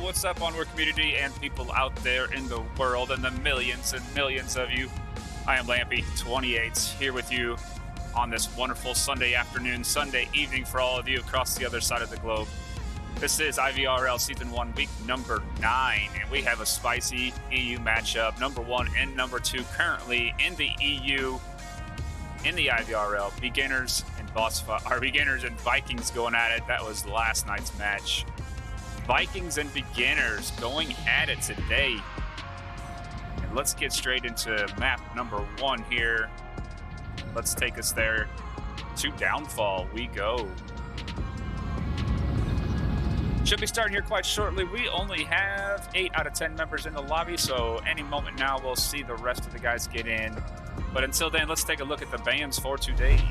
what's up, Onward community and people out there in the world and the millions and millions of you? I am Lampy28 here with you on this wonderful Sunday afternoon, Sunday evening for all of you across the other side of the globe. This is IVRL Season 1, week number 9, and we have a spicy EU matchup, number 1 and number 2 currently in the EU, in the IVRL. Beginners and Vikings going at it. That was last night's match. Vikings and beginners going at it today. And let's get straight into map number 1 here. Let's take us there to Downfall. We go. Should be starting here quite shortly. We only have 8 out of 10 members in the lobby, so any moment now we'll see the rest of the guys get in. But until then, let's take a look at the bans for today.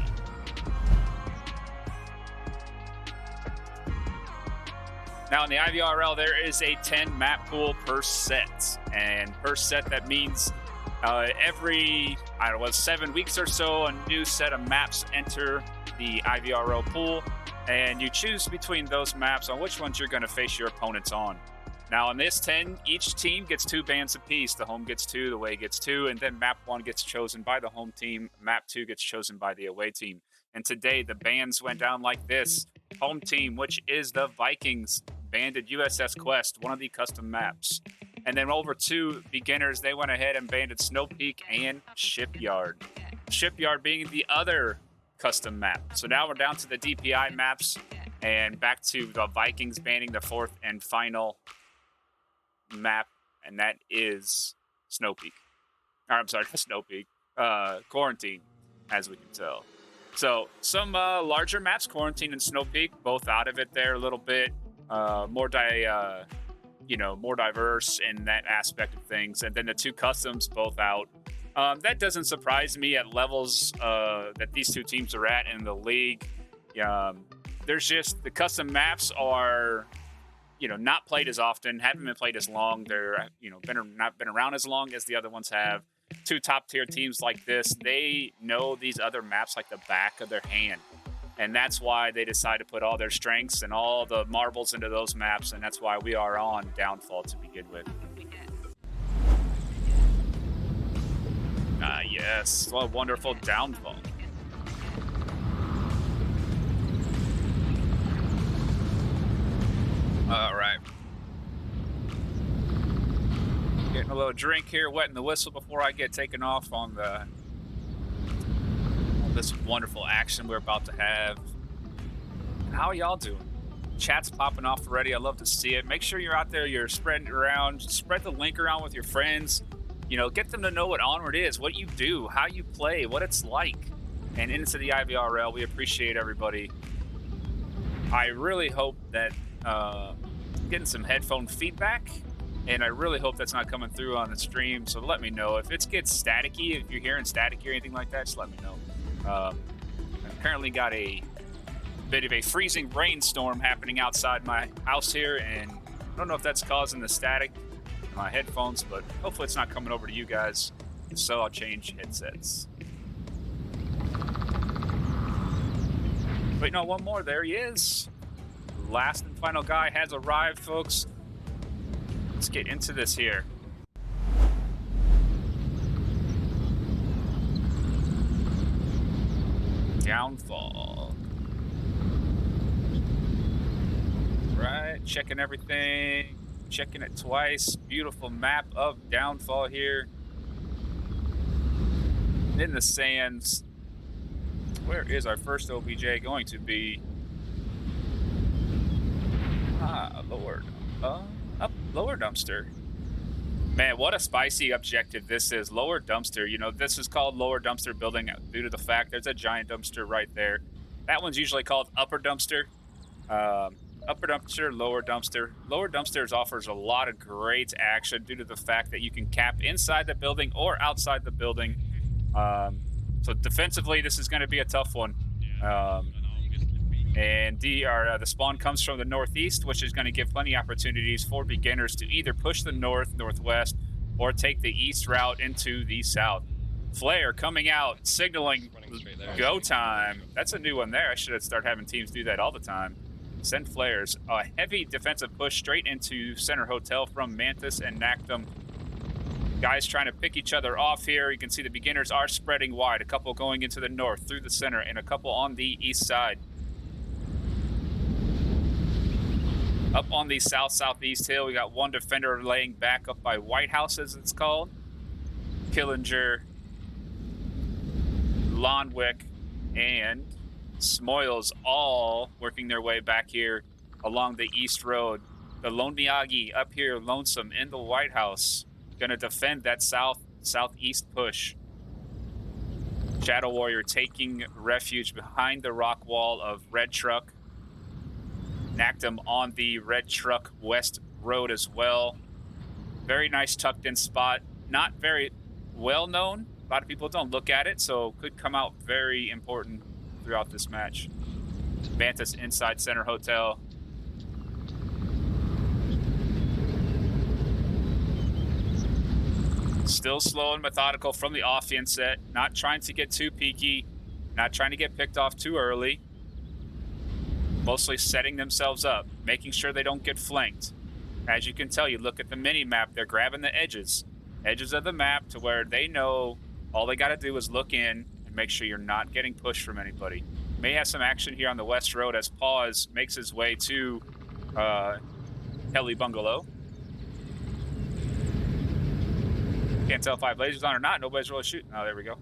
Now in the IVRL, there is a 10 map pool per set. And per set, that means every, 7 weeks or so, a new set of maps enter the IVRL pool. And you choose between those maps on which ones you're going to face your opponents on. Now in this 10, each team gets 2 bans apiece. The home gets 2, the away gets 2, and then map 1 gets chosen by the home team. Map 2 gets chosen by the away team. And today the bans went down like this. Home team, which is the Vikings, banded USS Quest, one of the custom maps. And then over to beginners, they went ahead and banded Snow Peak and Shipyard. Shipyard being the other custom map. So now we're down to the DPI maps and back to the Vikings banning the 4th and final map, and that is Snow Peak. Or, I'm sorry, Snow Peak. Quarantine, as we can tell. So some larger maps, Quarantine and Snow Peak, both out of it there a little bit. More diverse in that aspect of things. And then the 2 customs both out. That doesn't surprise me at levels that these 2 teams are at in the league. There's just the custom maps are, not played as often, haven't been played as long. They're, not been around as long as the other ones have. 2 top tier teams like this, they know these other maps like the back of their hand. And that's why they decide to put all their strengths and all the marbles into those maps. And that's why we are on Downfall to begin with. Yes, what a wonderful Downfall. All right. Getting a little drink here, wetting the whistle before I get taken off on this wonderful action we're about to have. How are y'all doing? Chat's popping off already. I love to see it. Make sure you're out there, you're spreading it around. Spread the link around with your friends. Get them to know what Onward is, what you do, how you play, what it's like. And into the IVRL, we appreciate everybody. I really hope that I'm getting some headphone feedback, and I really hope that's not coming through on the stream. So let me know if it gets staticky. If you're hearing staticky or anything like that, just let me know. I've currently got a bit of a freezing rainstorm happening outside my house here, and I don't know if that's causing the static in my headphones, but hopefully it's not coming over to you guys. So I'll change headsets. Wait, no, one more. There he is. Last and final guy has arrived, folks. Let's get into this here. Downfall. Right, checking everything. Checking it twice. Beautiful map of Downfall here. In the sands. Where is our first OBJ going to be? Lower dumpster. Man, what a spicy objective this is. Lower dumpster. This is called lower dumpster building due to the fact there's a giant dumpster right there. That one's usually called upper dumpster. Upper dumpster, lower dumpster. Lower dumpsters offers a lot of great action due to the fact that you can cap inside the building or outside the building. So defensively, this is going to be a tough one. And the spawn comes from the northeast, which is going to give plenty of opportunities for beginners to either push the northwest, or take the east route into the south. Flare coming out, signaling go time. That's a new one there. I should have started having teams do that all the time. Send flares. A heavy defensive push straight into Center Hotel from Mantis and Nactum. Guys trying to pick each other off here. You can see the beginners are spreading wide. A couple going into the north through the center and a couple on the east side. Up on the south-southeast hill, we got one defender laying back up by White House, as it's called. Killinger, Lonwick, and Smoils all working their way back here along the east road. The Lone Miyagi up here, lonesome in the White House, gonna defend that southeast push. Shadow Warrior taking refuge behind the rock wall of Red Truck. Nactum on the Red Truck West Road as well. Very nice tucked in spot. Not very well known. A lot of people don't look at it, so could come out very important throughout this match. Mantis inside Center Hotel. Still slow and methodical from the offense set. Not trying to get too peaky. Not trying to get picked off too early. Mostly setting themselves up, making sure they don't get flanked. As you can tell, you look at the mini map, they're grabbing the edges of the map to where they know all they got to do is look in and make sure you're not getting pushed from anybody. May have some action here on the West Road as Paws makes his way to Kelly Bungalow. Can't tell if I have lasers on or not. Nobody's really shooting. Oh, there we go.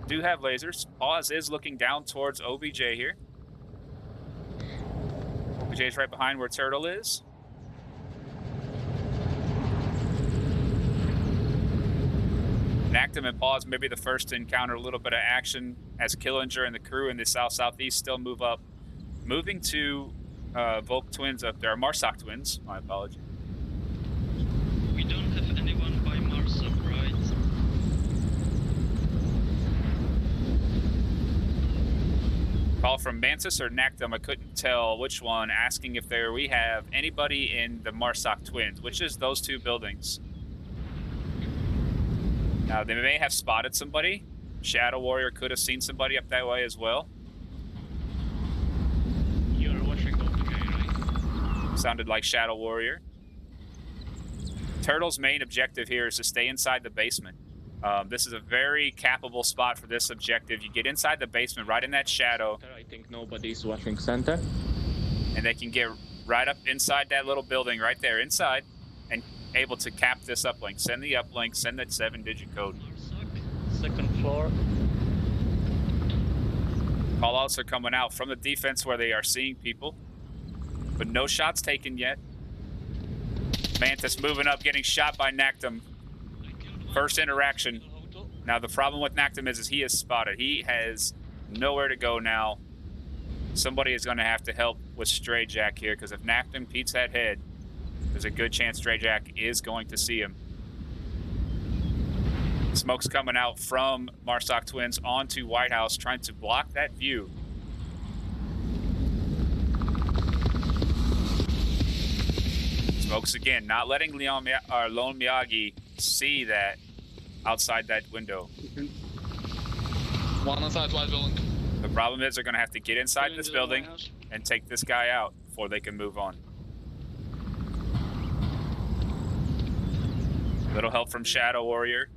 Do have lasers. Paws is looking down towards OBJ here. OBJ's right behind where Turtle is. Nactum and Paws may be the first to encounter a little bit of action as Killinger and the crew in the south-southeast still move up. Moving to Volk Twins up there, Marsoc Twins, my apologies. We don't have anyone by Marsoc, right? Call from Mantis or Nactum, I couldn't tell which one, asking if we have anybody in the Marsoc Twins, which is those two buildings. Now, they may have spotted somebody. Shadow Warrior could have seen somebody up that way as well. You're watching OPJ, right? Sounded like Shadow Warrior. Turtle's main objective here is to stay inside the basement. This is a very capable spot for this objective. You get inside the basement, right in that shadow. I think nobody's watching center. And they can get right up inside that little building right there, inside, and able to cap this uplink. Send the uplink, send that 7-digit code. Marsoc, second floor. Call-outs are coming out from the defense where they are seeing people, but no shots taken yet. Mantis moving up, getting shot by Nactum. First interaction. Now the problem with Nactum is he is spotted. He has nowhere to go now. Somebody is going to have to help with Stray Jack here, because if Nactum peeks that head, there's a good chance Stray Jack is going to see him. Smoke's coming out from Marsoc Twins onto White House, trying to block that view. Smokes again, not letting Lone Miyagi see that outside that window. One inside white building. The problem is they're going to have to get inside this building and take this guy out before they can move on. Little help from Shadow Warrior.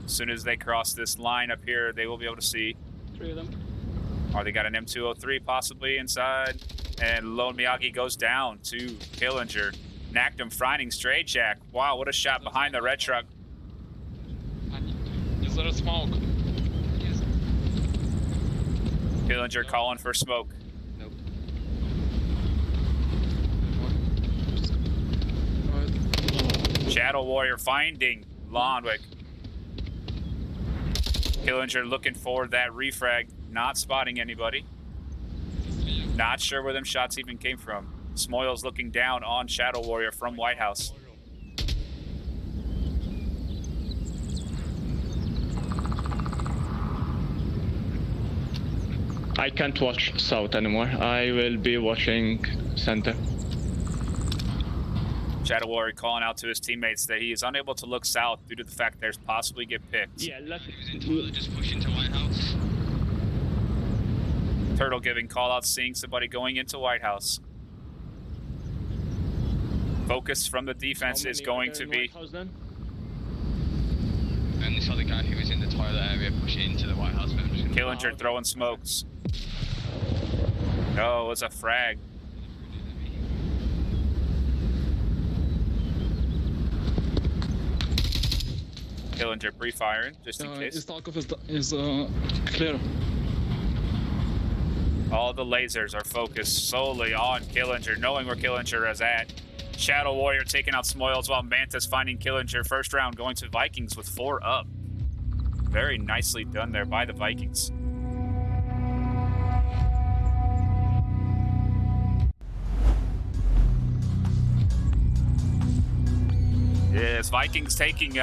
As soon as they cross this line up here, they will be able to see. 3 of them. Or they got an M203 possibly inside. And Lone Miyagi goes down to Killinger. Nactum finding Stray Jack. Wow, what a shot behind the red truck. Is there a smoke? Yes. Killinger calling for smoke. Nope. Shadow Warrior finding Lonwick. Killinger looking for that refrag. Not spotting anybody. Not sure where them shots even came from. Smoils looking down on Shadow Warrior from White House. I can't watch south anymore. I will be watching center. Shadow Warrior calling out to his teammates that he is unable to look south due to the fact there's possibly get picked. Yeah, Just push into White House. Turtle giving call out, seeing somebody going into White House. Focus from the defense is going to be. Only saw the guy who was in the toilet area pushing into the White House. Killinger throwing smokes. Oh, it was a frag. Killinger pre-firing, just in case. Istakov is clear. All the lasers are focused solely on Killinger, knowing where Killinger is at. Shadow Warrior taking out Smoils while Mantis finding Killinger. First round going to Vikings with 4 up. Very nicely done there by the Vikings. Yes, Vikings taking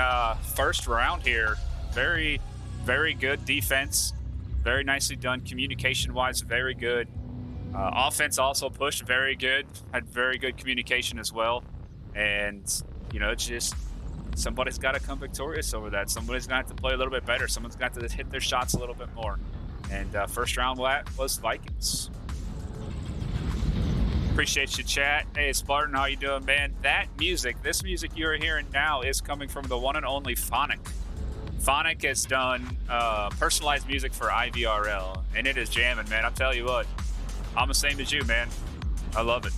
first round here. Very, very good defense. Very nicely done. Communication-wise, very good. Offense also pushed very good. Had very good communication as well. And, you know, it's just somebody's got to come victorious over that. Somebody's going to have to play a little bit better. Someone's got to hit their shots a little bit more. And first round was Vikings. Appreciate you, chat. Hey, Spartan, how you doing, man? That music, this music you're hearing now is coming from the one and only Phonic. Phonic has done personalized music for IVRL, and it is jamming, man. I'll tell you what. I'm the same as you, man. I love it.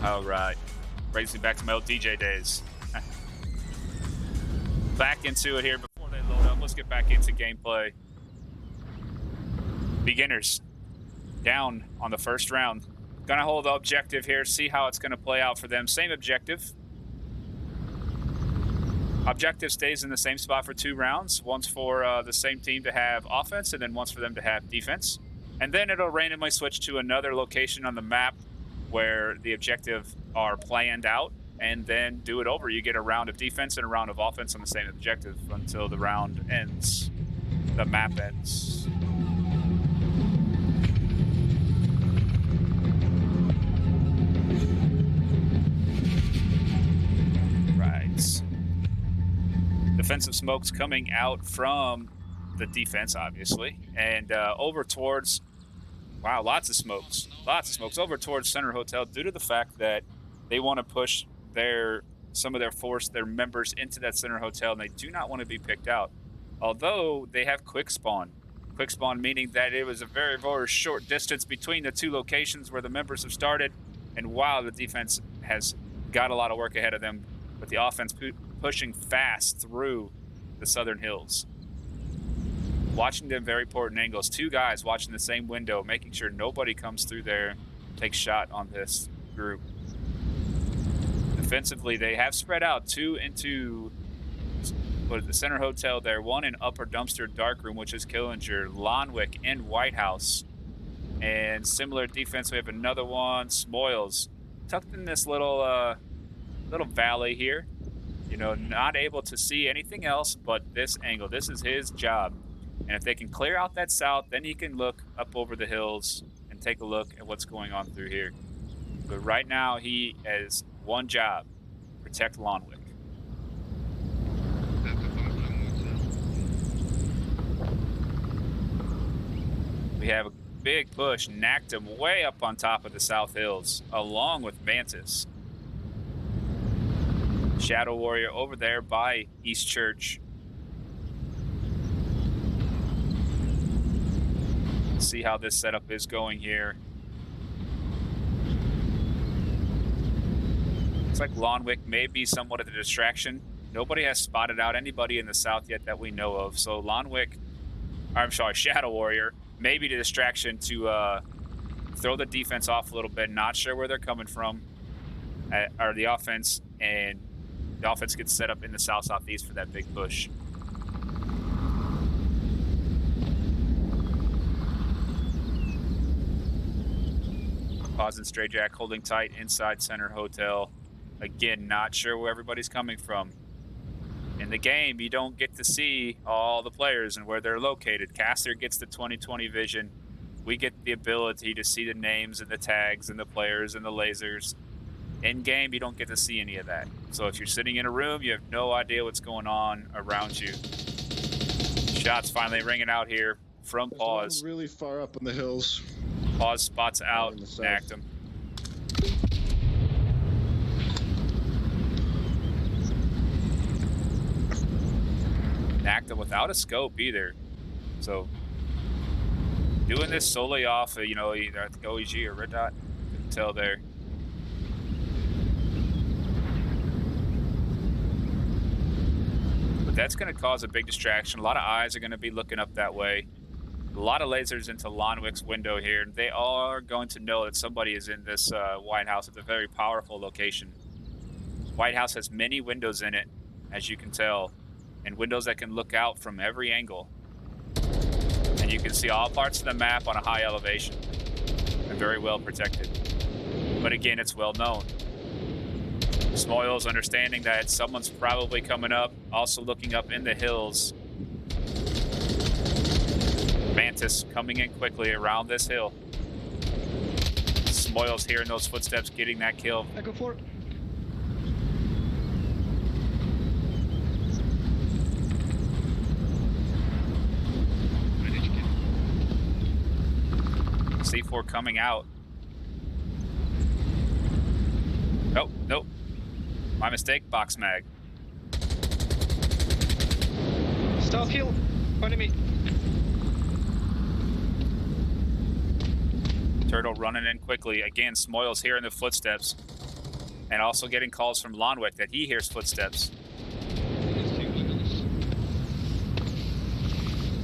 All right. Brings me back to my old DJ days. Back into it here before they load up. Let's get back into gameplay. Beginners down on the first round. Gonna hold the objective here, see how it's gonna play out for them. Same objective. Objective stays in the same spot for 2 rounds. Once for the same team to have offense, and then once for them to have defense. And then it'll randomly switch to another location on the map where the objective are planned out, and then do it over. You get a round of defense and a round of offense on the same objective until the round ends. The map ends. Right. Defensive smokes coming out from the defense, obviously, and over towards. Wow, lots of smokes. Lots of smokes over towards Center Hotel due to the fact that they want to push some of their members into that Center Hotel, and they do not want to be picked out. Although they have quick spawn. Quick spawn meaning that it was a very, very short distance between the 2 locations where the members have started. And while the defense has got a lot of work ahead of them, with the offense pushing fast through the Southern Hills. Watching them very important angles. 2 guys watching the same window, making sure nobody comes through there, takes shot on this group. Defensively, they have spread out 2 into the Center Hotel there, 1 in Upper Dumpster Darkroom, which is Killinger, Lonwick, and White House. And similar defense, we have another one, Smoils, tucked in this little valley here. You know, not able to see anything else but this angle. This is his job. And if they can clear out that south, then he can look up over the hills and take a look at what's going on through here. But right now, he has one job: protect Lonwick. We have a big push, knocked him way up on top of the South Hills, along with Mantis. Shadow Warrior over there by East Church. See how this setup is going here. Looks like Lonwick may be somewhat of a distraction. Nobody has spotted out anybody in the south yet that we know of. So Shadow Warrior may be the distraction to throw the defense off a little bit. Not sure where they're coming from, or the offense, and the offense gets set up in the south-southeast for that big push. Pause and Stray Jack holding tight inside Center Hotel. Again, not sure where everybody's coming from. In the game, you don't get to see all the players and where they're located. Caster gets the 20/20 vision. we get the ability to see the names and the tags and the players and the lasers. In game, you don't get to see any of that. So if you're sitting in a room, you have no idea what's going on around you. Shots finally ringing out here from There's Pause. one really far up in the hills. Pause spots out, in the south. nacked him. Nacked him without a scope either. So doing this solely off of, either I think OEG or Red Dot. Couldn't tell there. But that's going to cause a big distraction. A lot of eyes are going to be looking up that way. A lot of lasers into Lonwick's window here. They are going to know that somebody is in this White House. It's a very powerful location. White House has many windows in it, as you can tell, and windows that can look out from every angle. And you can see all parts of the map on a high elevation. They're very well protected. But again, it's well known. Smoyles understanding that someone's probably coming up, also looking up in the hills. Mantis coming in quickly around this hill. Smoyles hearing those footsteps, getting that kill. Echo 4. Where did you get? C4 coming out. Nope. My mistake, box mag. South hill, enemy. Turtle running in quickly. Again, Smoyles hearing the footsteps. And also getting calls from Lonwick that he hears footsteps.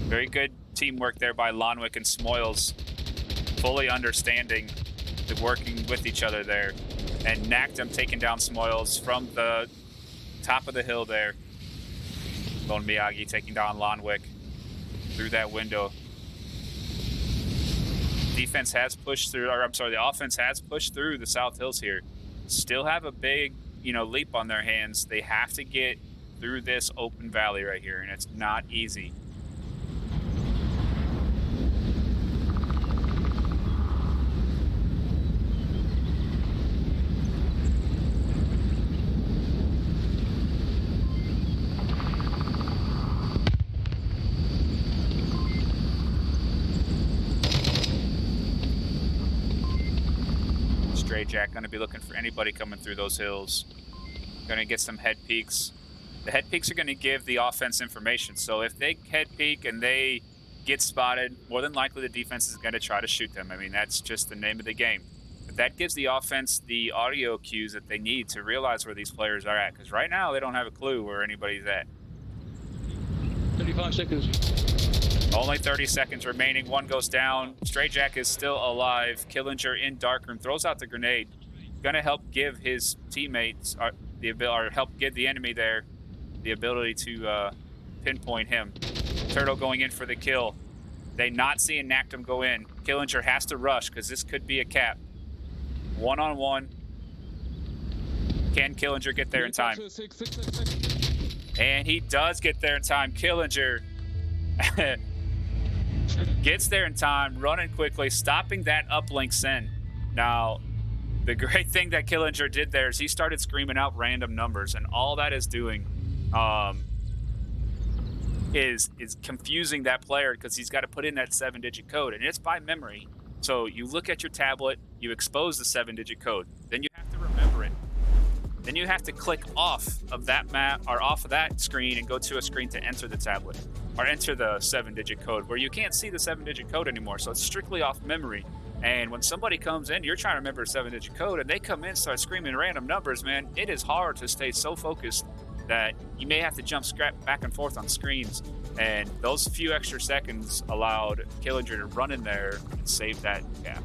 Very good teamwork there by Lonwick and Smoyles. Fully understanding the working with each other there. And nacked him, taking down Smoyles from the top of the hill there. Lone Miyagi taking down Lonwick through that window. Defense has pushed through, the offense has pushed through the South Hills here. Still have a big, leap on their hands. They have to get through this open valley right here, and it's not easy. Jack going to be looking for anybody coming through those hills. Going to get some head peeks. The head peeks are going to give the offense information. So if they head peek and they get spotted, more than likely the defense is going to try to shoot them. I mean, that's just the name of the game. But that gives the offense the audio cues that they need to realize where these players are at. Because right now they don't have a clue where anybody's at. 35 seconds. Only 30 seconds remaining. One goes down. Stray Jack is still alive. Killinger in darkroom throws out the grenade. Going to help give his teammates help give the enemy there the ability to pinpoint him. Turtle going in for the kill. They not seeing Naktum go in. Killinger has to rush because this could be a cap. One-on-one. Can Killinger get there in time? And he does get there in time. Killinger gets there in time, running quickly, stopping that uplink send. Now, the great thing that Killinger did there is he started screaming out random numbers, and all that is doing is confusing that player because he's got to put in that 7-digit code, and it's by memory. So you look at your tablet, you expose the 7-digit code, then you have to remember it. Then you have to click off of that map or off of that screen and go to a screen to enter the tablet or enter the 7-digit code where you can't see the 7-digit code anymore. So it's strictly off memory. And when somebody comes in, you're trying to remember a 7-digit code and they come in, start screaming random numbers, man, it is hard to stay so focused that you may have to jump back and forth on screens. And those few extra seconds allowed Killinger to run in there and save that gap.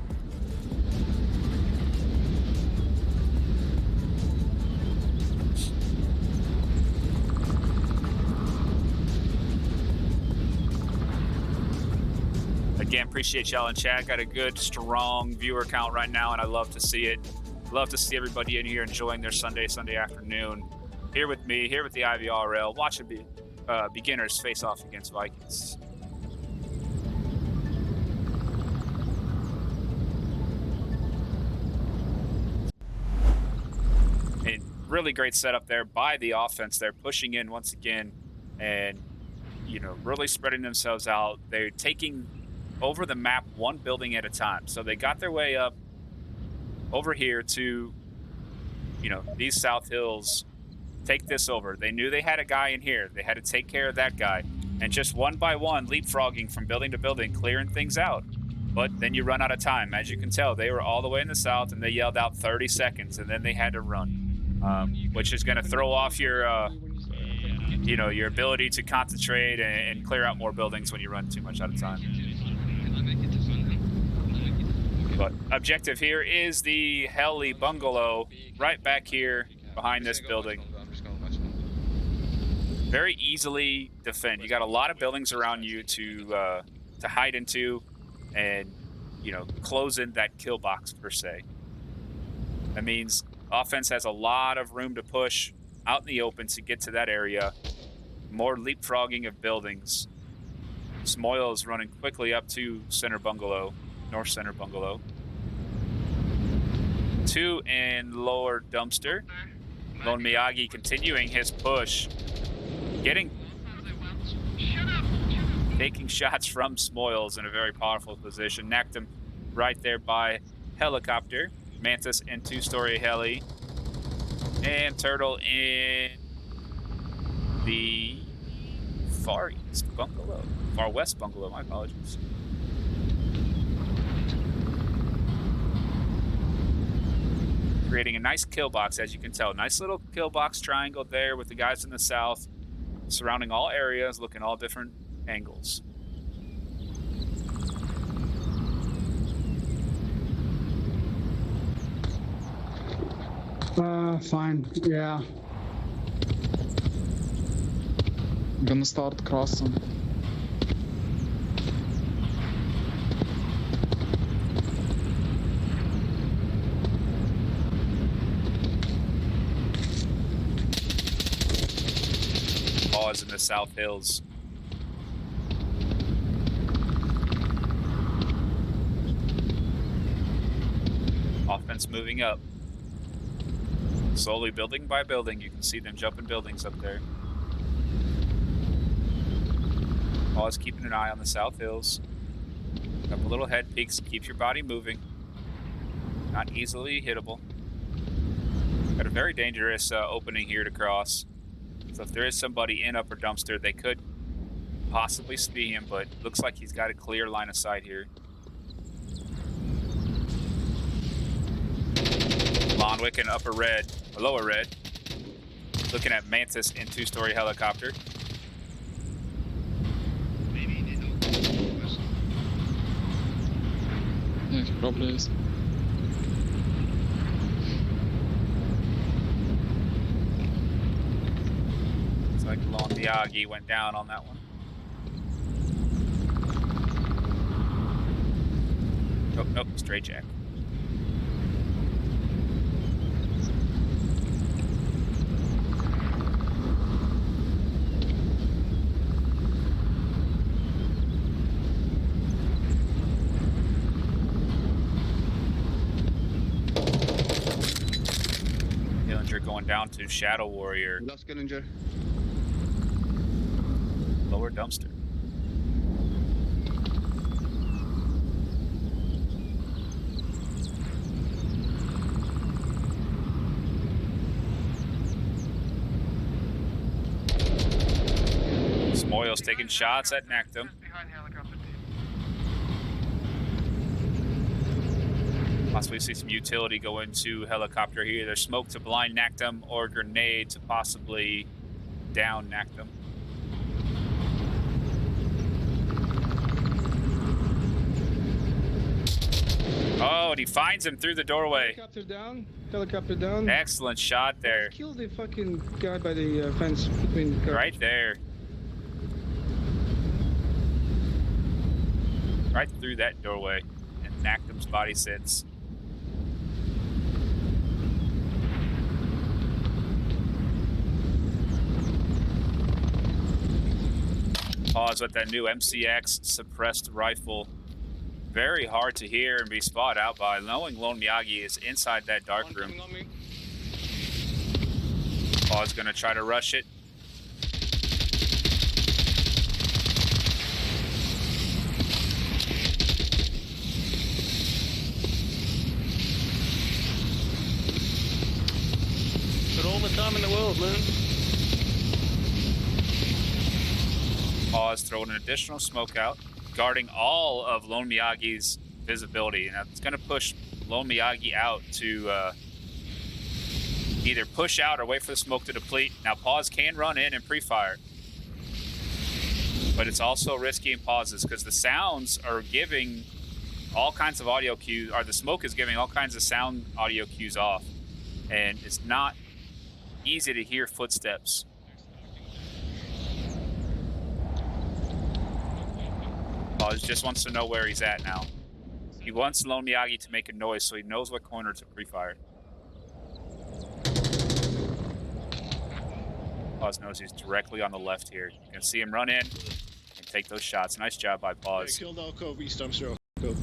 Again, appreciate y'all in chat. Got a good, strong viewer count right now, and I love to see it. Love to see everybody in here enjoying their Sunday afternoon. Here with me, here with the IVRL, watching beginners face off against Vikings. really great setup there by the offense. They're pushing in once again and, you know, really spreading themselves out. They're taking over the map one building at a time. So they got their way up over here to, you know, these South Hills, take this over. They knew they had a guy in here. They had to take care of that guy. And just one by one, leapfrogging from building to building, clearing things out. But then you run out of time. As you can tell, they were all the way in the south, and they yelled out 30 seconds, and then they had to run, which is going to throw off your, you know, your ability to concentrate and clear out more buildings when you run too much out of time. But objective here is the heli bungalow right back here behind this building. Very easily defend. You got a lot of buildings around you to hide into and, you know, close in that kill box per se. That means offense has a lot of room to push out in the open to get to that area. More leapfrogging of buildings. Smoil is running quickly up to center bungalow, north center bungalow. 2 and lower dumpster. Lone Miyagi continuing his push. Taking shots from Smoils in a very powerful position. Knacked him right there by helicopter. Mantis in 2-story heli. And Turtle in the far east bungalow. Far west bungalow, my apologies. Creating a nice kill box, as you can tell. Nice little kill box triangle there with the guys in the south. Surrounding all areas, looking all different angles. Fine. Yeah. I'm gonna start crossing. Pause in the South Hills. Offense moving up. Slowly building by building. You can see them jumping buildings up there. Always keeping an eye on the South Hills. Couple little head peaks. Keeps your body moving. Not easily hittable. Got a very dangerous opening here to cross. So if there is somebody in upper dumpster, they could possibly see him, but looks like he's got a clear line of sight here. Lonwick in upper red, or lower red. Looking at Mantis in 2-story helicopter. Yeah, it probably is. Looks like Lone Miyagi went down on that one. Oh, nope, straight jack. Dillinger going down to Shadow Warrior. Lost Dillinger. Lower dumpster. Smoil's taking shots at Nectum. Possibly see some utility go into helicopter here. There's smoke to blind Nectum or grenade to possibly down Nectum. Oh, and he finds him through the doorway. Helicopter down. Helicopter down. Excellent shot there. Kill the fucking guy by the fence between the cars. Right there. Right through that doorway. And Nectum's body sits. Pause with that new MCX suppressed rifle. Very hard to hear and be spotted out by, knowing Lone Miyagi is inside that dark room. Pause gonna try to rush it. Got all the time in the world, man. Pause throwing an additional smoke out, guarding all of Lone Miyagi's visibility. Now it's gonna push Lone Miyagi out to either push out or wait for the smoke to deplete. Now Pause can run in and pre-fire, but it's also risky in pauses because the sounds are giving all kinds of audio cues, or the smoke is giving all kinds of sound audio cues off, and it's not easy to hear footsteps. Pause just wants to know where he's at now. He wants Lone Miyagi to make a noise so he knows what corner to pre-fire. Pause knows he's directly on the left here. You can see him run in and take those shots. Nice job by Pause. Killed Alcove East dumpster. Alcove.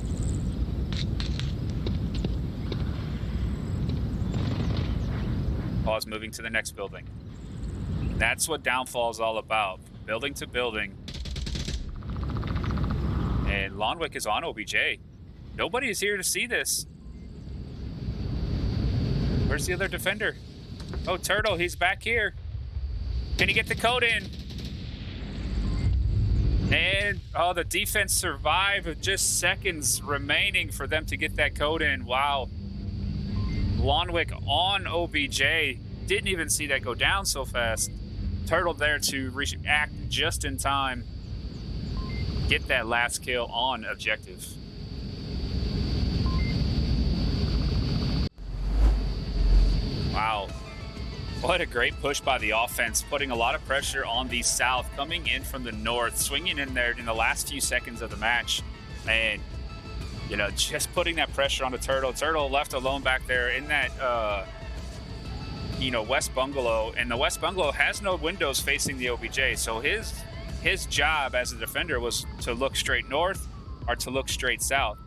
Pause moving to the next building. That's what Downfall is all about. Building to building. And Lonwick is on OBJ. Nobody is here to see this. Where's the other defender? Oh, Turtle, he's back here. Can he get the code in? And, oh, the defense survived with just seconds remaining for them to get that code in. Wow. Lonwick on OBJ. Didn't even see that go down so fast. Turtle there to react just in time. Get that last kill on objective. Wow. What a great push by the offense, putting a lot of pressure on the south, coming in from the north, swinging in there in the last few seconds of the match. And, you know, just putting that pressure on the Turtle. Turtle left alone back there in that, you know, West Bungalow. And the West Bungalow has no windows facing the OBJ. So his job as a defender was to look straight north or to look straight south.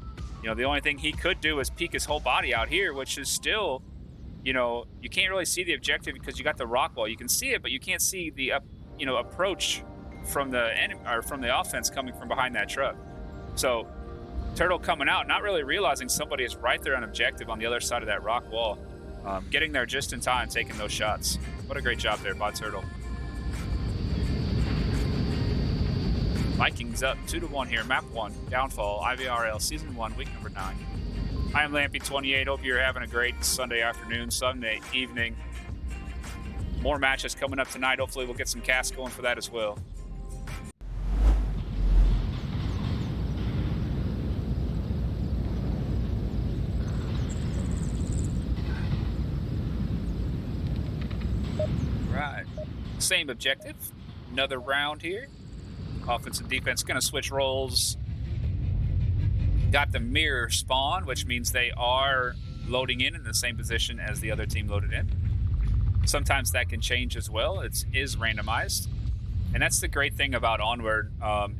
You know, the only thing he could do is peek his whole body out here, which is still, you know, you can't really see the objective because you got the rock wall. You can see it, but you can't see the you know, approach from the enemy or from the offense coming from behind that truck. So Turtle coming out, not really realizing somebody is right there on objective on the other side of that rock wall, getting there just in time, taking those shots. What a great job there by Turtle. Vikings up 2-1 here, map 1, Downfall, IVRL, season 1, week number 9. I am Lampy28. Hope you're having a great Sunday afternoon, Sunday evening. More matches coming up tonight. Hopefully we'll get some casts going for that as well. Right. Same objective. Another round here. Offense and defense going to switch roles. Got the mirror spawn, which means they are loading in the same position as the other team loaded in. Sometimes that can change as well. It is randomized. And that's the great thing about Onward,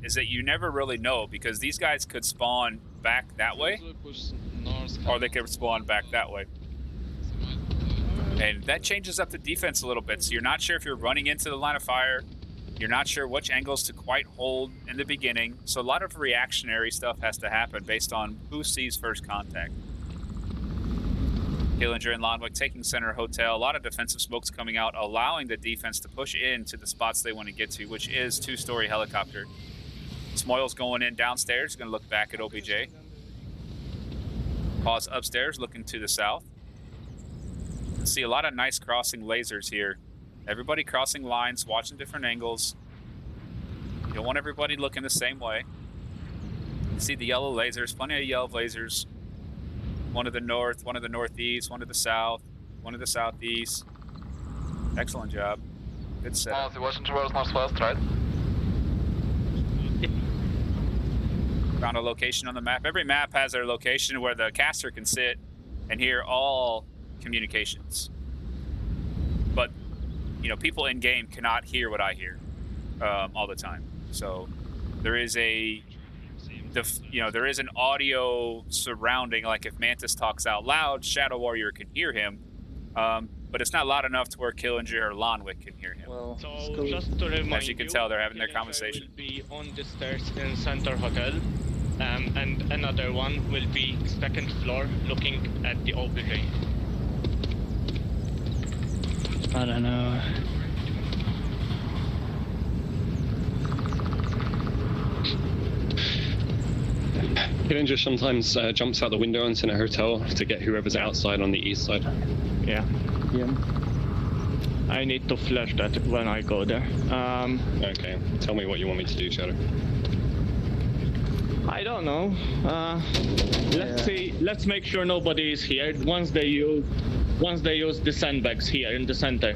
is that you never really know, because these guys could spawn back that way, or they could spawn back that way. And that changes up the defense a little bit. So you're not sure if you're running into the line of fire. You're not sure which angles to quite hold in the beginning. So a lot of reactionary stuff has to happen based on who sees first contact. Hillinger and Lonwick taking center hotel. A lot of defensive smokes coming out, allowing the defense to push into the spots they want to get to, which is 2-story helicopter. Smoyle's going in downstairs, going to look back at OBJ. Pause upstairs, looking to the south. See a lot of nice crossing lasers here. Everybody crossing lines, watching different angles. You don't want everybody looking the same way. You see the yellow lasers, plenty of yellow lasers. One to the north, one to the northeast, one to the south, one to the southeast. Excellent job. Good setup. Watching towards northwest, right? Found a location on the map. Every map has their location where the caster can sit and hear all communications. But, you know, people in game cannot hear what I hear all the time. So there is there is an audio surrounding, like if Mantis talks out loud, Shadow Warrior can hear him. but it's not loud enough to where Killinger or Lonwick can hear him. Well, So just to remind As you can tell, they're having their Killinger conversation. will be on the stairs in Center Hotel, and another one will be second floor, looking at the OPJ. I don't know. Killinger sometimes jumps out the window into a hotel to get whoever's outside on the east side. Yeah. Yeah. I need to flash that when I go there. Okay, tell me what you want me to do, Shadow. I don't know. Let's see. Let's make sure nobody is here. Once they use the sandbags here in the center,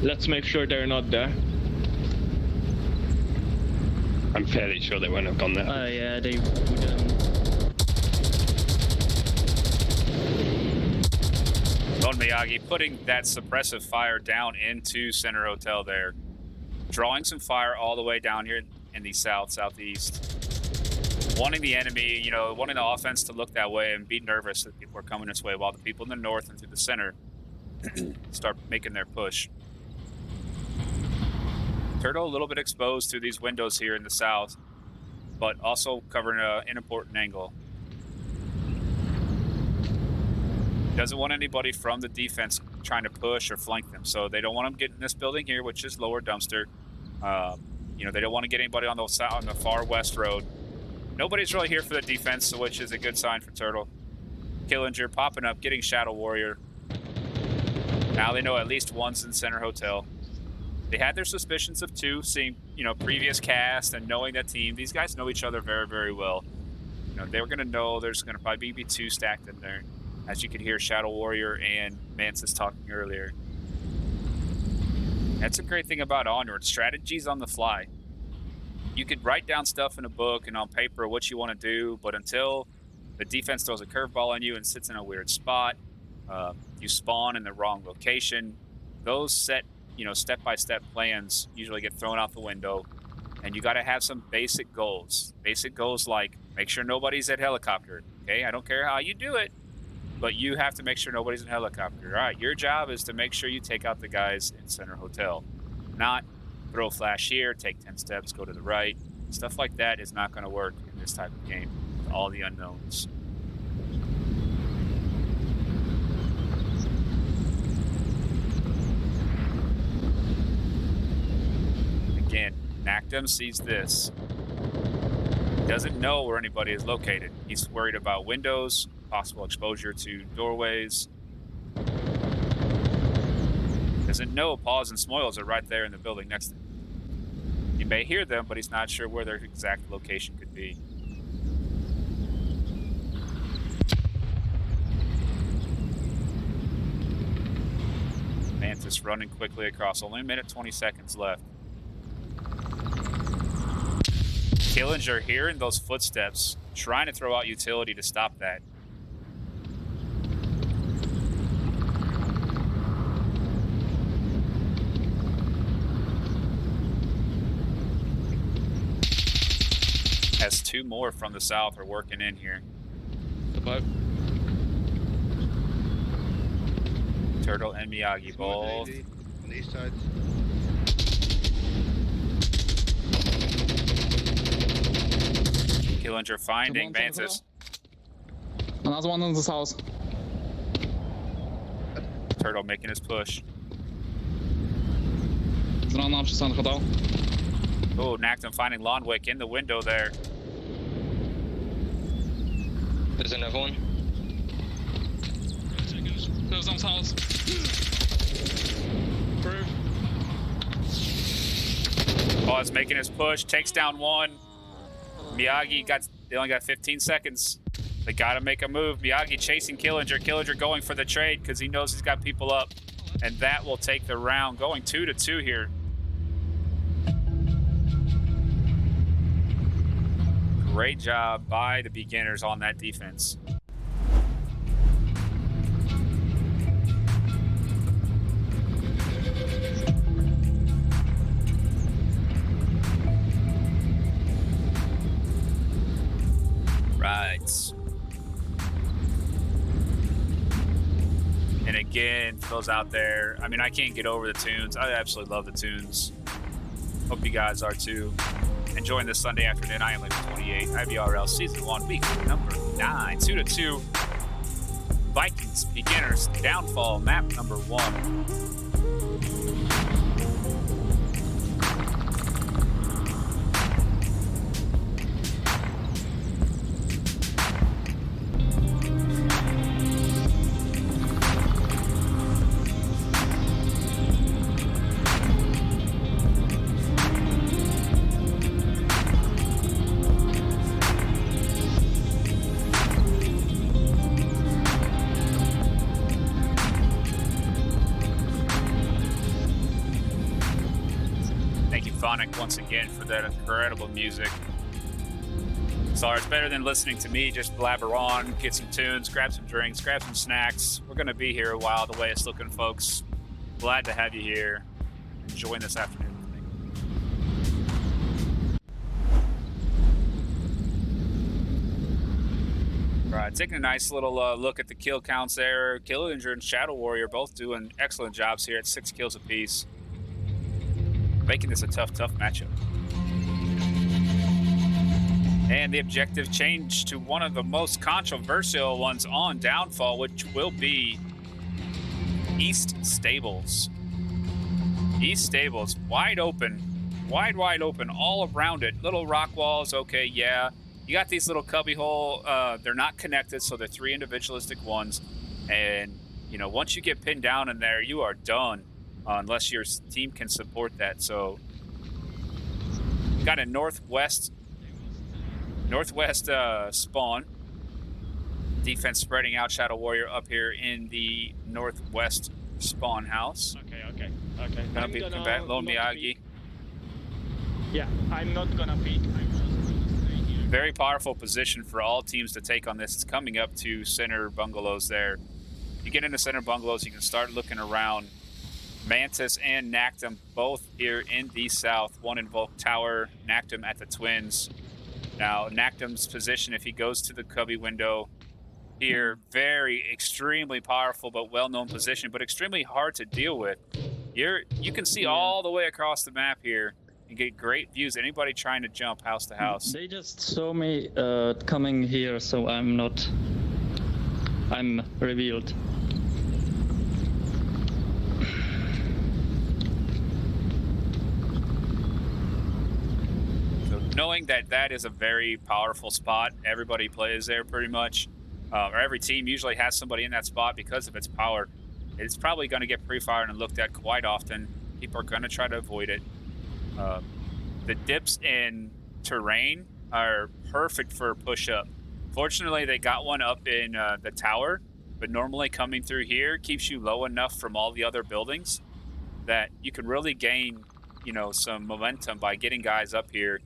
let's make sure they're not there. I'm fairly sure they won't have gone there. Yeah, they wouldn't. Don Miyagi putting that suppressive fire down into Center Hotel there. Drawing some fire all the way down here in the southeast. Wanting the enemy, you know, wanting the offense to look that way and be nervous that people are coming this way while the people in the north and through the center start making their push. Turtle a little bit exposed to these windows here in the south, but also covering an important angle. Doesn't want anybody from the defense trying to push or flank them, so they don't want them getting in this building here, which is lower dumpster. You know, they don't want to get anybody on the far west road. Nobody's really here for the defense, which is a good sign for Turtle. Killinger popping up, getting Shadow Warrior. Now they know at least one's in Center Hotel. They had their suspicions of two, seeing, you know, previous cast and knowing that team. These guys know each other very, very well. You know, they were going to know there's going to probably be two stacked in there. As you could hear Shadow Warrior and Mantis talking earlier. That's a great thing about Onward. Strategies on the fly. You could write down stuff in a book and on paper what you want to do, but until the defense throws a curveball on you and sits in a weird spot, you spawn in the wrong location, those set, you know, step-by-step plans usually get thrown out the window, and you got to have some basic goals. Basic goals like make sure nobody's at helicopter. Okay, I don't care how you do it, but you have to make sure nobody's in helicopter. All right, your job is to make sure you take out the guys in Center Hotel. Not throw a flash here, take 10 steps, go to the right. Stuff like that is not going to work in this type of game with all the unknowns. Again, Nactum sees this. Doesn't know where anybody is located. He's worried about windows, possible exposure to doorways. Doesn't know Paws and Smoils are right there in the building next to him. He may hear them, but he's not sure where their exact location could be. Mantis running quickly across. Only a minute 20 seconds left. Killinger hearing those footsteps, trying to throw out utility to stop that. Has two more from the south are working in here. Above. Turtle and Miyagi both. On the east side. Killinger finding Mantis. Another one in the south. Turtle making his push. Run up to San Hotel. Oh, Nactum finding Lonwick in the window there. There's another one. There's some house. Proof. Paws making his push, takes down one. Miyagi they only got 15 seconds. They gotta make a move. Miyagi chasing Killinger. Killinger going for the trade because he knows he's got people up. And that will take the round. Going 2-2 here. Great job by the beginners on that defense. Right. And again, for those out there, I mean, I can't get over the tunes. I absolutely love the tunes. Hope you guys are too. Enjoying this Sunday afternoon. I am Labor 28, IVRL Season 1, Week number 9. 2-2. Vikings, Beginners, Downfall, map number 1. Once again for that incredible music. Sorry, it's better than listening to me just blabber on, get some tunes, grab some drinks, grab some snacks. We're going to be here a while the way it's looking, folks. Glad to have you here. Enjoying this afternoon with me. All right, taking a nice little look at the kill counts there. Killinger and Shadow Warrior both doing excellent jobs here at 6 kills apiece. Making this a tough matchup. And the objective changed to one of the most controversial ones on Downfall, which will be East Stables. East Stables, wide open, wide open, all around it. Little rock walls, okay, yeah. You got these little cubbyhole, they're not connected, so they're 3 individualistic ones. And, you know, once you get pinned down in there, you are done. Unless your team can support that. So got a northwest spawn. Defense spreading out. Shadow Warrior up here in the northwest spawn house. Okay. Gonna be combat Lone Miyagi. Yeah, I'm not gonna peek. I'm just gonna stay here. Very powerful position for all teams to take on this. It's coming up to center bungalows there. You get into center bungalows, you can start looking around. Mantis and Nactum both here in the south. One in Volk Tower, Nactum at the Twins. Now, Nactum's position, if he goes to the cubby window here, very extremely powerful but well-known position, but extremely hard to deal with. You can see all the way across the map here and get great views. Anybody trying to jump house to house. They just saw me coming here, so I'm revealed. Knowing that is a very powerful spot, everybody plays there pretty much, or every team usually has somebody in that spot because of its power. It's probably going to get pre-fired and looked at quite often. People are going to try to avoid it. The dips in terrain are perfect for a push-up. Fortunately, they got one up in the tower, but normally coming through here keeps you low enough from all the other buildings that you can really gain, you know, some momentum by getting guys up here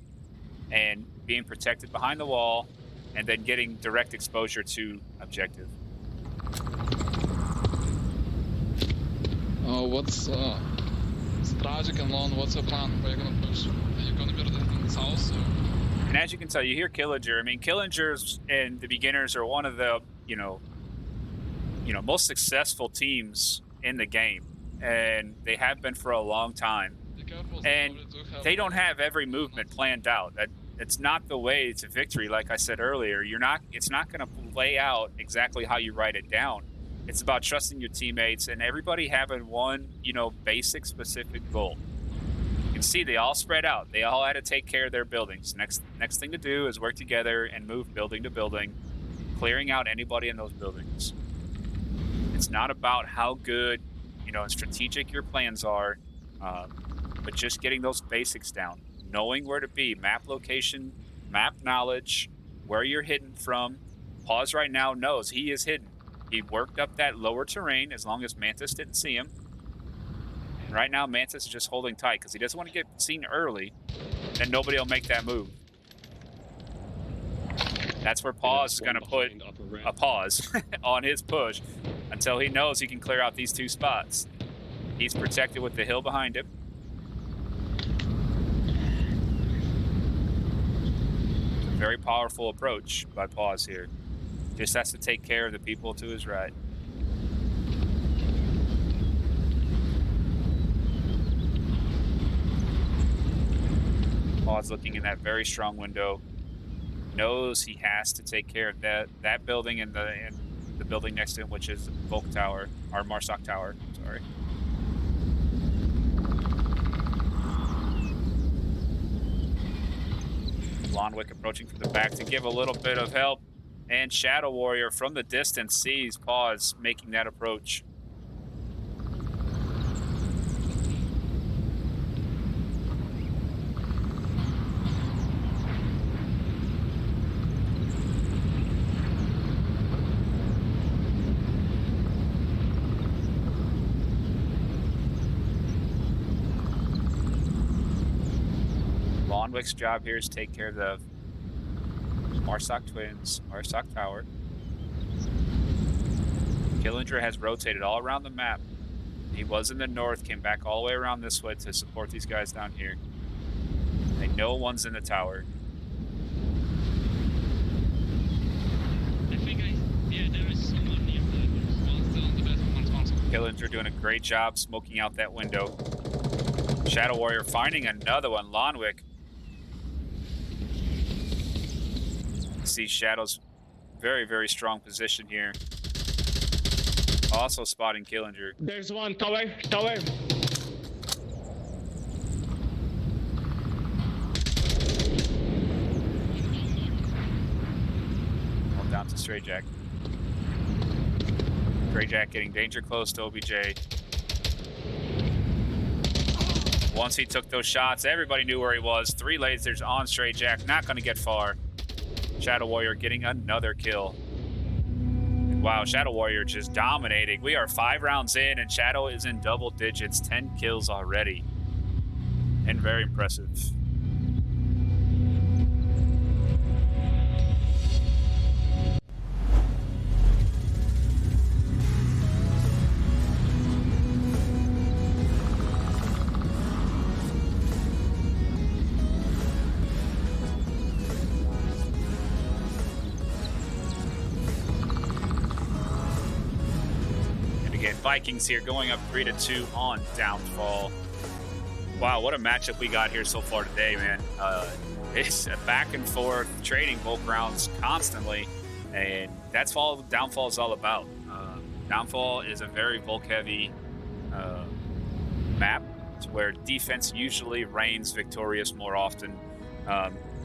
and being protected behind the wall, and then getting direct exposure to objective. What's Stragic and Lone? What's the plan? Where are you gonna push? Are you gonna build it in this house? Or? And as you can tell, you hear Killinger. I mean, Killingers and the Beginners are one of the most successful teams in the game, and they have been for a long time. And they don't have every movement planned out. It's not the way to victory. Like I said earlier, it's not going to play out exactly how you write it down. It's about trusting your teammates and everybody having one, basic specific goal. You can see they all spread out. They all had to take care of their buildings. Next thing to do is work together and move building to building, clearing out anybody in those buildings. It's not about how good, and strategic your plans are, but just getting those basics down, knowing where to be, map location, map knowledge, where you're hidden from. Pause right now knows he is hidden. He worked up that lower terrain as long as Mantis didn't see him. And right now, Mantis is just holding tight because he doesn't want to get seen early, and nobody will make that move. That's where Pause is going to put a pause on his push until he knows he can clear out these two spots. He's protected with the hill behind him. It's a very powerful approach by Pause here. Just has to take care of the people to his right. Squad's looking in that very strong window. Knows he has to take care of that building and the building next to him, which is Volk Tower, or Marsoc Tower, sorry. Lonwick approaching from the back to give a little bit of help. And Shadow Warrior from the distance sees Pause making that approach. Lonwick's job here is to take care of the Marsoc Twins, Marsoc Tower. Killinger has rotated all around the map. He was in the north, came back all the way around this way to support these guys down here. And no one's in the tower. I think there is someone near the wall still on the best. Killinger doing a great job smoking out that window. Shadow Warrior finding another one, Lonwick. See Shadow's very, very strong position here. Also spotting Killinger. There's one tower. Well, down to Stray Jack. Stray Jack getting danger close to OBJ. Once he took those shots, everybody knew where he was. 3 lasers on Stray Jack, not going to get far. Shadow Warrior getting another kill. Wow, Shadow Warrior just dominating. We are 5 rounds in, and Shadow is in double digits, 10 kills already. And very impressive. Vikings here going up 3-2 on Downfall. Wow, what a matchup we got here so far today, man. It's a back and forth trading Volk rounds constantly, and that's all Downfall is all about. Downfall is a very Volk heavy map where defense usually reigns victorious more often.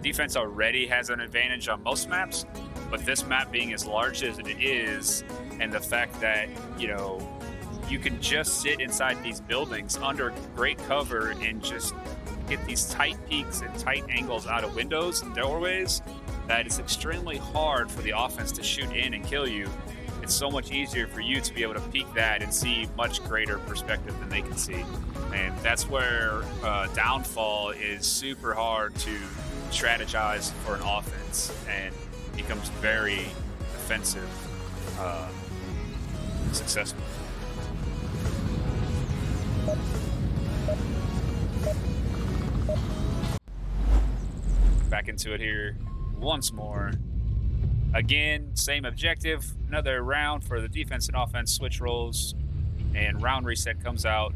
Defense already has an advantage on most maps, but this map being as large as it is, and the fact that, you can just sit inside these buildings under great cover and just get these tight peaks and tight angles out of windows and doorways, that it's extremely hard for the offense to shoot in and kill you. It's so much easier for you to be able to peek that and see much greater perspective than they can see. And that's where Downfall is super hard to strategize for an offense and becomes very defensive, successful. Back into it here once more. Again, same objective. Another round for the defense and offense switch roles, and round reset comes out.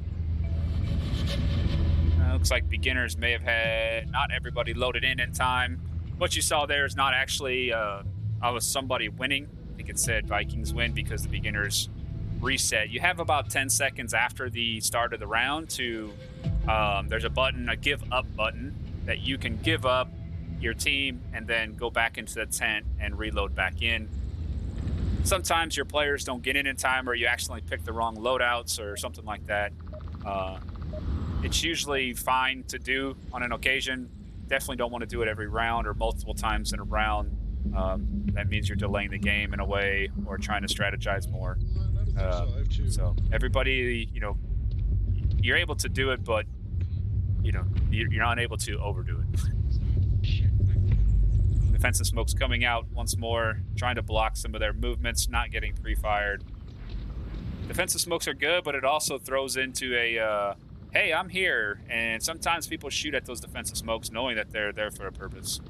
Looks like beginners may have had not everybody loaded in time. What you saw there is not actually somebody winning. I think it said Vikings win because the beginners reset. You have about 10 seconds after the start of the round to, there's a button, a give up button, that you can give up your team and then go back into the tent and reload back in. Sometimes your players don't get in time, or you accidentally pick the wrong loadouts or something like that. It's usually fine to do on an occasion. Definitely don't want to do it every round or multiple times in a round. That means you're delaying the game in a way or trying to strategize more. So everybody, you're able to do it, but you're not able to overdo it. Defensive smokes coming out once more, trying to block some of their movements, not getting pre-fired. Defensive smokes are good, but it also throws into a, hey, I'm here. And sometimes people shoot at those defensive smokes knowing that they're there for a purpose.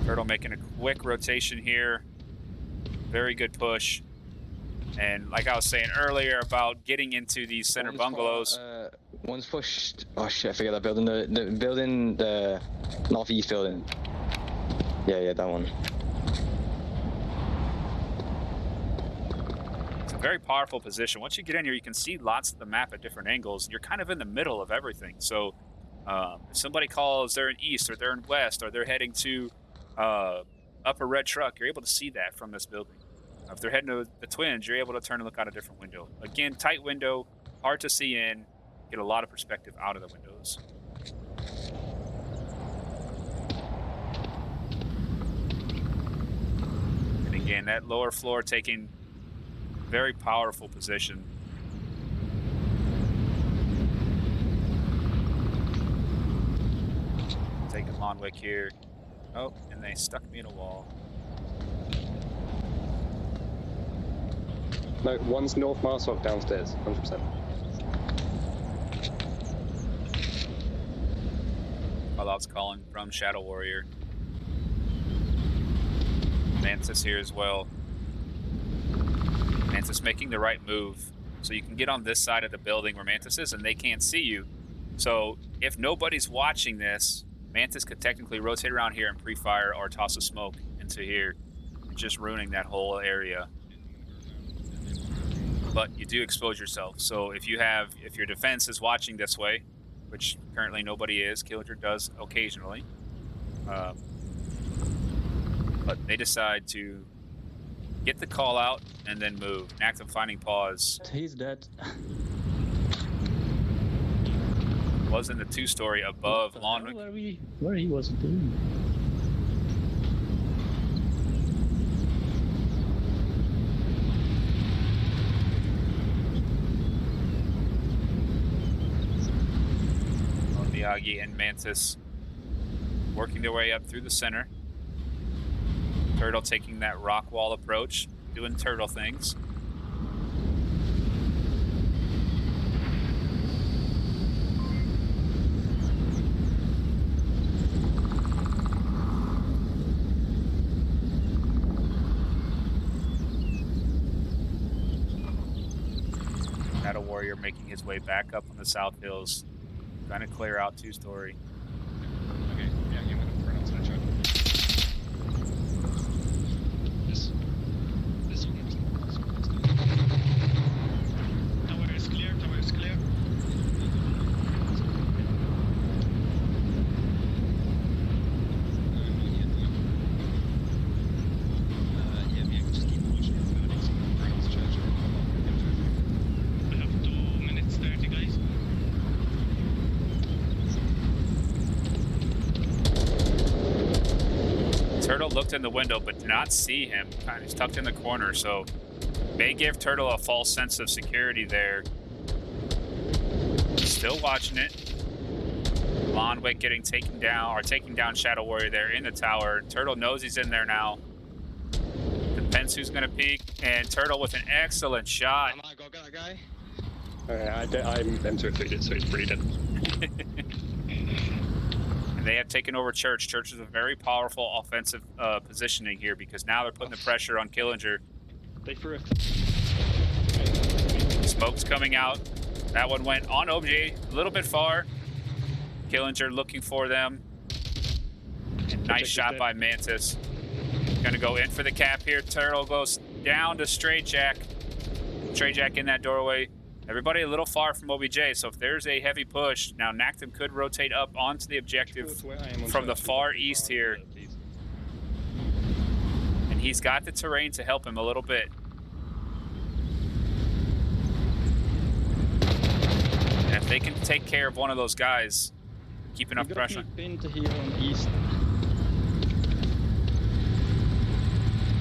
Turtle making a quick rotation here. Very good push. And like I was saying earlier about getting into these center bungalows. One's pushed. Oh shit! I forget that building. The building, the northeast building. Yeah, that one. It's a very powerful position. Once you get in here, you can see lots of the map at different angles. You're kind of in the middle of everything. So if somebody calls, they're in east, or they're in west, or they're heading to upper red truck, you're able to see that from this building. If they're heading to the Twins, you're able to turn and look out a different window. Again, tight window, hard to see in, get a lot of perspective out of the windows. And again, that lower floor taking very powerful position. Taking Lonwick here. Oh, and they stuck me in a wall. No, one's north Marswalk downstairs, 100%. Callouts calling from Shadow Warrior. Mantis here as well. Mantis making the right move. So you can get on this side of the building where Mantis is and they can't see you. So if nobody's watching this, Mantis could technically rotate around here and pre-fire or toss a smoke into here, just ruining that whole area. But you do expose yourself. So if your defense is watching this way, which currently nobody is, Killinger does occasionally, but they decide to get the call out and then move. An act of finding pause. He's dead. Was in the 2-story above Lonwick. Where he was doing? Miyagi and Mantis working their way up through the center. Turtle taking that rock wall approach, doing turtle things. Shadow Warrior making his way back up on the South Hills, trying to clear out 2-story. Okay, yeah, you went up for an outside shot. This one. Tower is clear, tower is clear. Yeah, we just keep pushing the buildings and bring us church. We have 2 minutes 30, guys. Turtle looked in the window but did not see him. He's tucked in the corner, so may give Turtle a false sense of security there. Still watching it. Lonwick getting taken down Shadow Warrior there in the tower. Turtle knows he's in there now. Depends who's gonna peek, and Turtle with an excellent shot. Come on, go get that guy. I'm M2 so he's pretty dead. And they have taken over Church. Church is a very powerful offensive positioning here because now they're putting the pressure on Killinger. They threw it. Smoke's coming out. That one went on OJ a little bit far. Killinger looking for them. And nice shot by Mantis. Gonna go in for the cap here. Turtle goes down to Straight Jack. Straight Jack in that doorway. Everybody a little far from OBJ, so if there's a heavy push, now Nactum could rotate up onto the objective from the far east here. And he's got the terrain to help him a little bit. And if they can take care of one of those guys, keep enough pressure. Keep into here on east.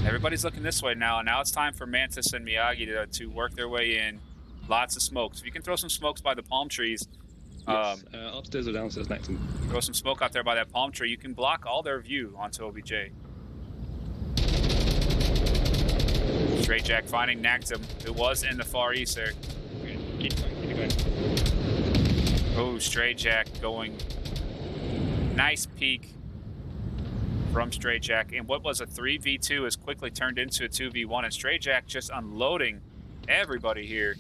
Everybody's looking this way now, and now it's time for Mantis and Miyagi to work their way in. Lots of smokes. If you can throw some smokes by the palm trees, Yes, upstairs or downstairs next to them. throw some smoke out there by that palm tree, you can block all their view onto OBJ. Straight Jack finding Nactum, who was in the far east there. Keep going. Oh, Straight Jack going. Nice peek from Straight Jack. And what was a 3v2 has quickly turned into a 2v1. And Straight Jack just unloading everybody here.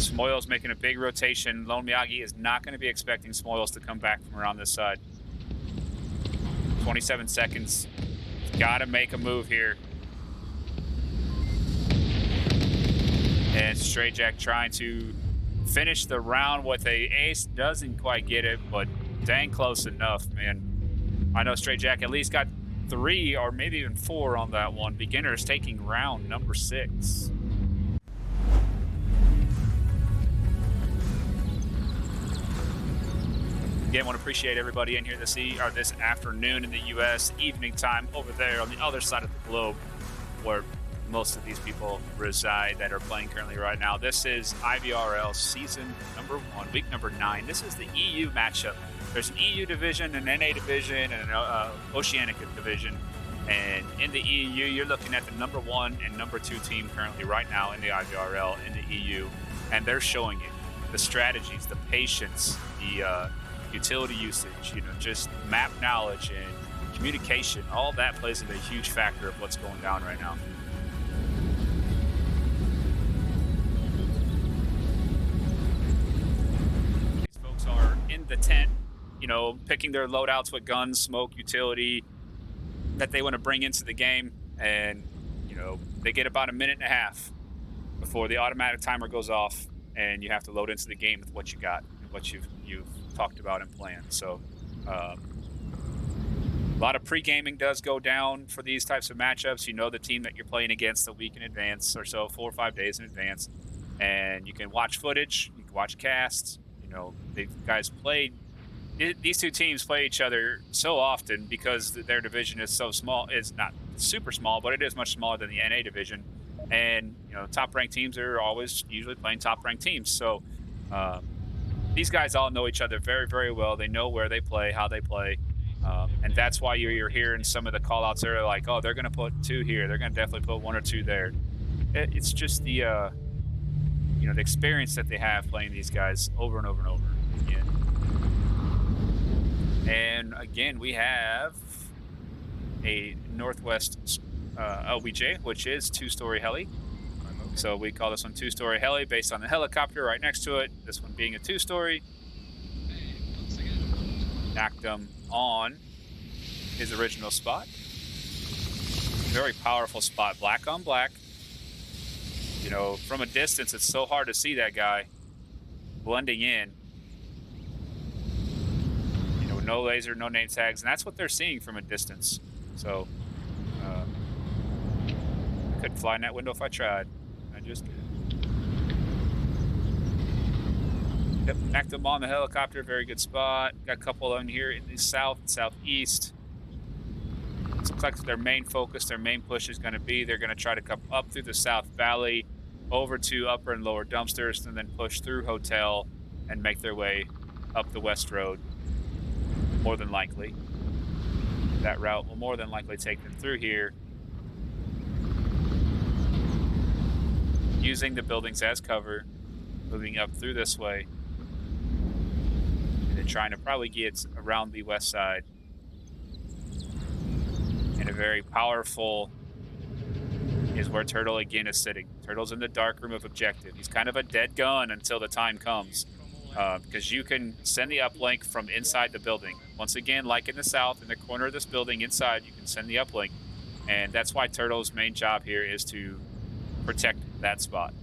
Smoyle's making a big rotation. Lone Miyagi is not going to be expecting Smoyles to come back from around this side. 27 seconds. Got to make a move here. And Stray Jack trying to finish the round with a ace. Doesn't quite get it, but dang close enough, man. I know Stray Jack at least got 3 or maybe even 4 on that one. Beginners taking round number 6. Again, want to appreciate everybody in here this afternoon in the U.S., evening time over there on the other side of the globe, where most of these people reside that are playing currently right now. This is IVRL season number 1, week number 9. This is the EU matchup. There's an EU division, an NA division, and an Oceanica division. And in the EU, you're looking at the number 1 and number 2 team currently right now in the IVRL in the EU, and they're showing it. The strategies, the patience, the utility usage, just map knowledge and communication, all that plays into a huge factor of what's going down right now. These folks are in the tent, picking their loadouts with guns, smoke, utility that they want to bring into the game, and they get about a minute and a half before the automatic timer goes off, and you have to load into the game with what you got, what you've talked about and planned. So a lot of pre-gaming does go down for these types of matchups. The team that you're playing against a week in advance or so, 4 or 5 days in advance, and you can watch footage, you can watch casts. These two teams play each other so often because their division is so small. It's not super small, but it is much smaller than the NA division, and top ranked teams are always usually playing top ranked teams. So these guys all know each other very, very well. They know where they play, how they play. And that's why you're hearing some of the call-outs there like, oh, they're going to put 2 here. They're going to definitely put 1 or 2 there. It's just the, the experience that they have playing these guys over and over and over again. And again, we have a Northwest LBJ, which is 2-story heli. So we call this one 2-story heli based on the helicopter right next to it. This one being a 2-story. Knocked him on his original spot. Very powerful spot, black on black. From a distance, it's so hard to see that guy blending in. No laser, no name tags, and that's what they're seeing from a distance. So I couldn't fly in that window if I tried. I just did. Yep, knocked them on the helicopter. Very good spot. Got a couple in here in the south and southeast. It looks like their main focus, their main push is going to be they're going to try to come up through the South Valley, over to upper and lower dumpsters, and then push through Hotel and make their way up the West Road. More than likely. That route will more than likely take them through here, using the buildings as cover, moving up through this way, and then trying to probably get around the west side. And a very powerful is where Turtle again is sitting. Turtle's in the dark room of objective. He's kind of a dead gun until the time comes, because you can send the uplink from inside the building. Once again, like in the south, in the corner of this building inside, you can send the uplink, and that's why Turtle's main job here is to protect that spot.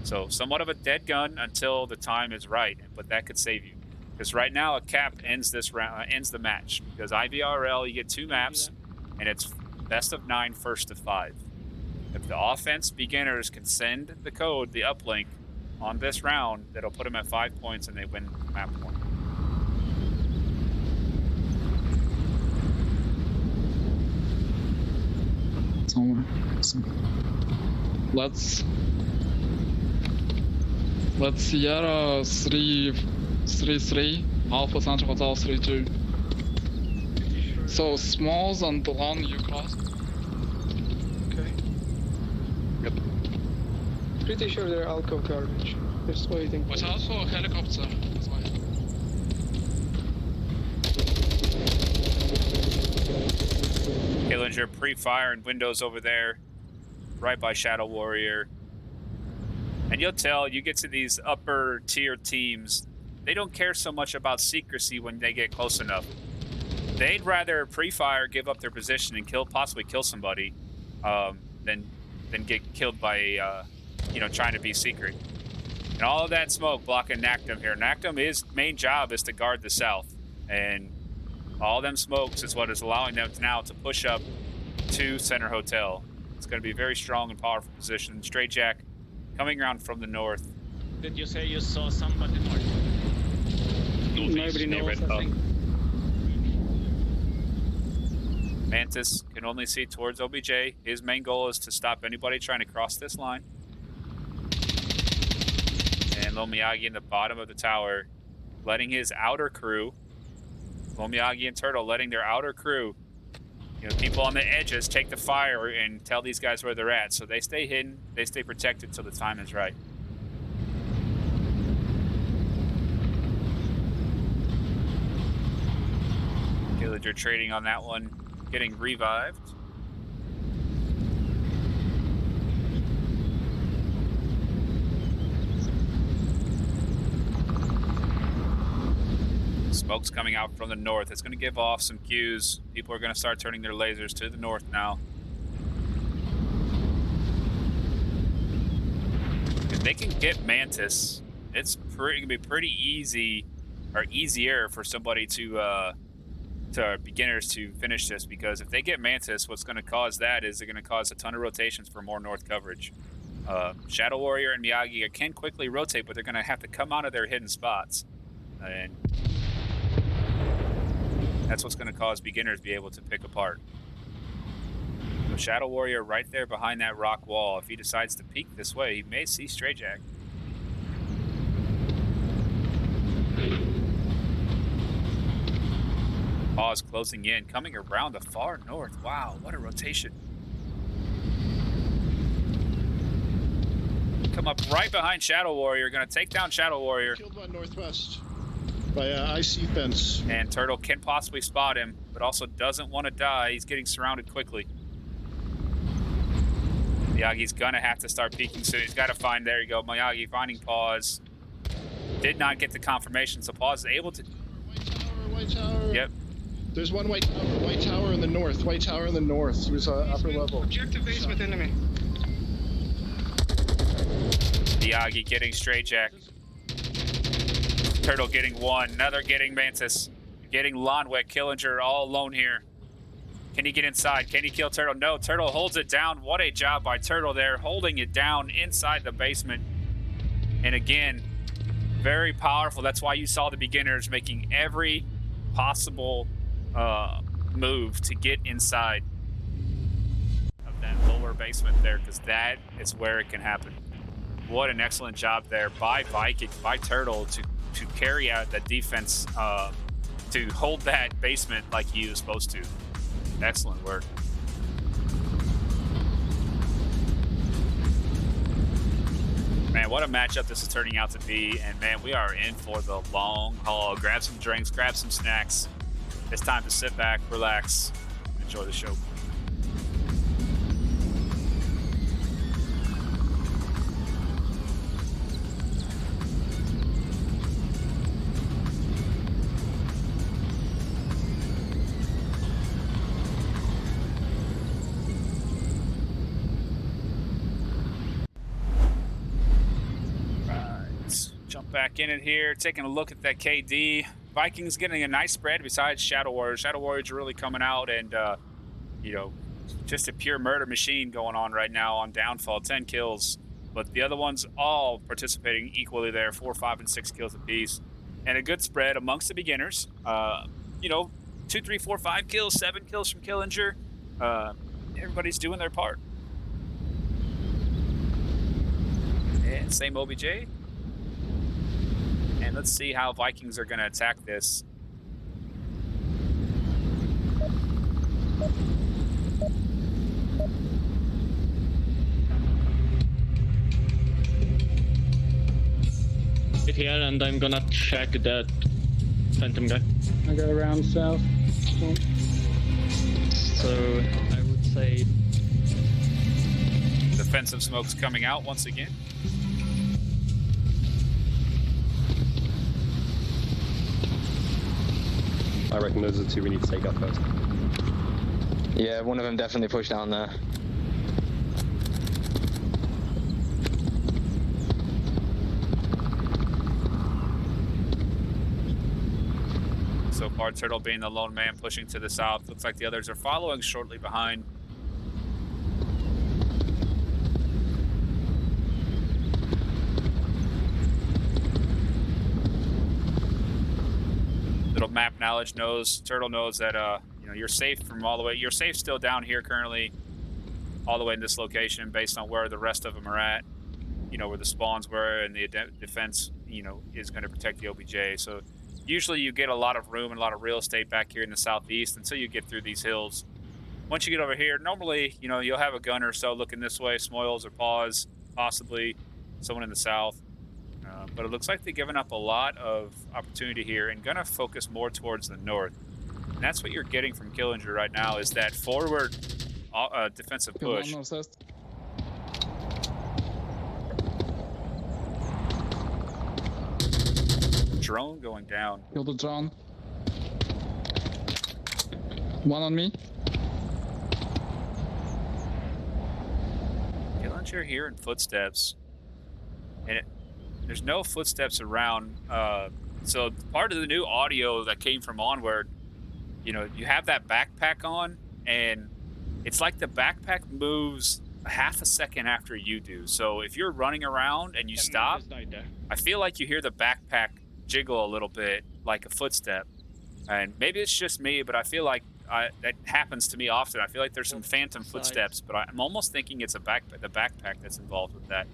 So somewhat of a dead gun until the time is right, but that could save you. Because right now a cap ends this round, ends the match. Because IVRL, you get 2 maps, and it's best of 9, first to 5. If the offense beginners can send the code, the uplink, on this round, that'll put them at 5 points, and they win map 1. Let's Sierra 333, Alpha Center Hotel 32. So smalls and the long you cross. Okay. Yep. Pretty sure they're alcove garbage. Just waiting. Watch out for a helicopter. Killinger pre-fire and windows over there, right by Shadow Warrior. And you'll tell, you get to these upper tier teams, they don't care so much about secrecy when they get close enough. They'd rather pre-fire, give up their position, and possibly kill somebody, than get killed by trying to be secret. And all of that smoke blocking Nactum here. Nactum, his main job is to guard the south, and all them smokes is what is allowing them now to push up to Center Hotel. It's going to be a very strong and powerful position. Straight Jack coming around from the north. Did you say you saw somebody north? Nobody knows, I think. Mantis can only see towards OBJ. His main goal is to stop anybody trying to cross this line. And Lomiyagi in the bottom of the tower, letting his outer crew, Lomiyagi and Turtle letting their outer crew, people on the edges, take the fire and tell these guys where they're at. So they stay hidden, they stay protected till the time is right. Villager trading on that one, getting revived. Smoke's coming out from the north. It's going to give off some cues. People are going to start turning their lasers to the north now. If they can get Mantis, it's going to be pretty easy, or easier for somebody to beginners to finish this, because if they get Mantis, what's going to cause that is they're going to cause a ton of rotations for more north coverage. Shadow Warrior and Miyagi can quickly rotate, but they're going to have to come out of their hidden spots. And that's what's going to cause beginners to be able to pick apart. So Shadow Warrior right there behind that rock wall. If he decides to peek this way, he may see Stray Jack. Pause closing in, coming around the far north. Wow, what a rotation. Come up right behind Shadow Warrior. Going to take down Shadow Warrior. Killed by northwest. By IC fence. And Turtle can possibly spot him, but also doesn't want to die. He's getting surrounded quickly. Miyagi's gonna have to start peeking soon. He's got to find, there you go, Miyagi finding Pause. Did not get the confirmation, so Pause is able to... White tower. Yep. There's one white tower in the north. White tower in the north. He was upper level. Objective basement enemy. Miyagi getting Straight Jack. Turtle getting one. Another getting Mantis. Getting Lonwick, Killinger all alone here. Can he get inside? Can he kill Turtle? No, Turtle holds it down. What a job by Turtle there, holding it down inside the basement. And again, very powerful. That's why you saw the beginners making every possible move to get inside of that lower basement there, because that is where it can happen. What an excellent job there by Vikings, by Turtle to carry out that defense, to hold that basement like he was supposed to. Excellent work. Man, what a matchup this is turning out to be. And man, we are in for the long haul. Grab some drinks, grab some snacks. It's time to sit back, relax, enjoy the show. Back in it here, taking a look at that KD. Vikings getting a nice spread besides Shadow Warrior. Shadow Warriors really coming out and, just a pure murder machine going on right now on Downfall. 10 kills, but the other ones all participating equally there, 4, 5, and 6 kills apiece. And a good spread amongst the beginners. 2, 3, 4, 5 kills, 7 kills from Killinger. Everybody's doing their part. And same OBJ. And let's see how Vikings are going to attack this. Get here and I'm gonna check that Phantom guy. I go around south. So I would say Defensive smoke's coming out once again. I reckon those are the two we need to take up first. Yeah, one of them definitely pushed down there. So far, Turtle being the lone man pushing to the south. Looks like the others are following shortly behind. Little map knowledge knows, Turtle knows that you know, you're safe from all the way. You're safe still down here currently, all the way in this location, based on where the rest of them are at. You know, where the spawns were, and the defense, you know, is going to protect the OBJ. So usually you get a lot of room and a lot of real estate back here in the southeast until you get through these hills. Once you get over here, normally, you know, you'll have a gun or so looking this way, Smoils or Paws, possibly someone in the south. But it looks like they've given up a lot of opportunity here and gonna focus more towards the north. And that's what you're getting from Killinger right now, is that forward defensive Kill one push. northwest. Drone going down. Kill the drone. One on me. Killinger hearing footsteps. And there's no footsteps around. So part of the new audio that came from Onward, you know, you have that backpack on, and it's like the backpack moves a half a second after you do. So if you're running around and you stop, I feel like you hear the backpack jiggle a little bit, like a footstep. And maybe it's just me, but I feel like that happens to me often. I feel like there's some phantom footsteps, but I'm almost thinking it's the backpack that's involved with that.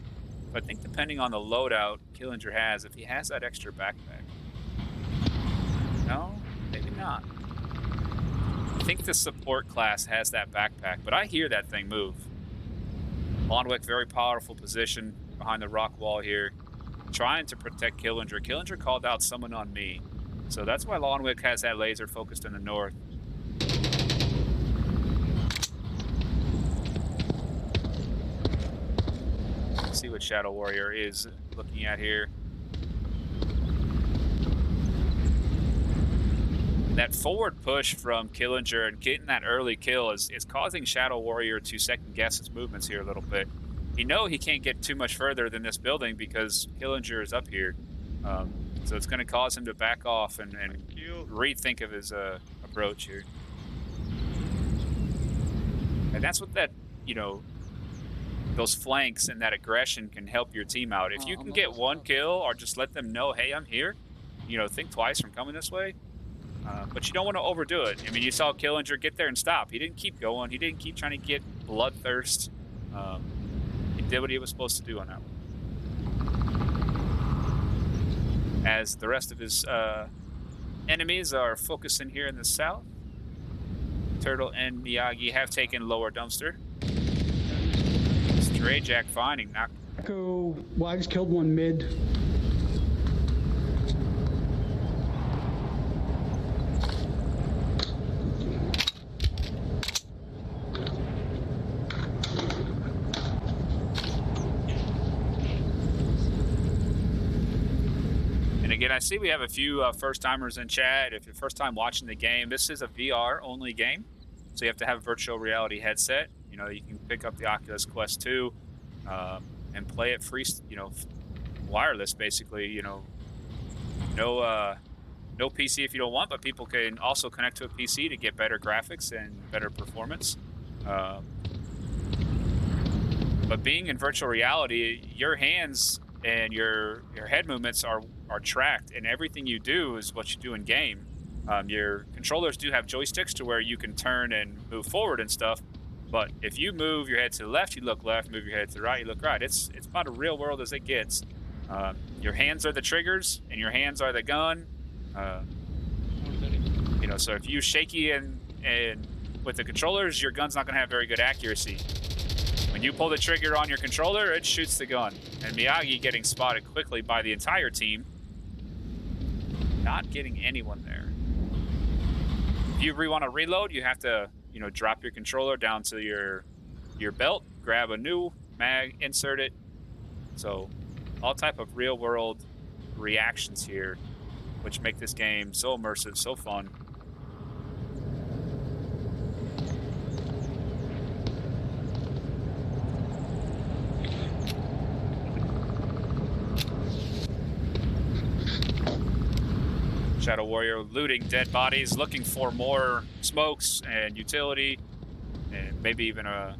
But I think depending on the loadout Killinger has, if he has that extra backpack. No, maybe not. I think the support class has that backpack, but I hear that thing move. Lonwick, very powerful position behind the rock wall here, trying to protect Killinger. Killinger called out someone on me, so that's why Lonwick has that laser focused in the north. Let's see what Shadow Warrior is looking at here. That forward push from Killinger and getting that early kill is causing Shadow Warrior to second guess his movements here a little bit. He knows he can't get too much further than this building because Killinger is up here. So it's going to cause him to back off and rethink of his approach here. And that's what that, you know, those flanks and that aggression can help your team out. If you can get one kill or just let them know, hey, I'm here, you know, think twice from coming this way. But you don't want to overdo it. I mean, you saw Killinger get there and stop. He didn't keep going. He didn't keep trying to get bloodthirst. He did what he was supposed to do on that one. As the rest of his enemies are focusing here in the south, Turtle and Miyagi have taken lower dumpster. Stray Jack finding knocked. Echo Wags killed one mid. Again, I see we have a few first-timers in chat. If you're first time watching the game, this is a VR-only game, so you have to have a virtual reality headset. You know, you can pick up the Oculus Quest 2 and play it free, you know, wireless, basically. You know, no PC if you don't want, but people can also connect to a PC to get better graphics and better performance. But being in virtual reality, your hands and your head movements are tracked, and everything you do is what you do in game. Your controllers do have joysticks to where you can turn and move forward and stuff, but if you move your head to the left, you look left, move your head to the right, you look right. It's about as real world as it gets. Your hands are the triggers, and your hands are the gun. You know, so if you shaky and with the controllers, your gun's not going to have very good accuracy. When you pull the trigger on your controller, it shoots the gun. And Miyagi getting spotted quickly by the entire team. Not getting anyone there. If you want to reload, you have to, you know, drop your controller down to your belt, grab a new mag, insert it. So all type of real world reactions here, which make this game so immersive, so fun. Shadow Warrior looting dead bodies, looking for more smokes and utility, and maybe even a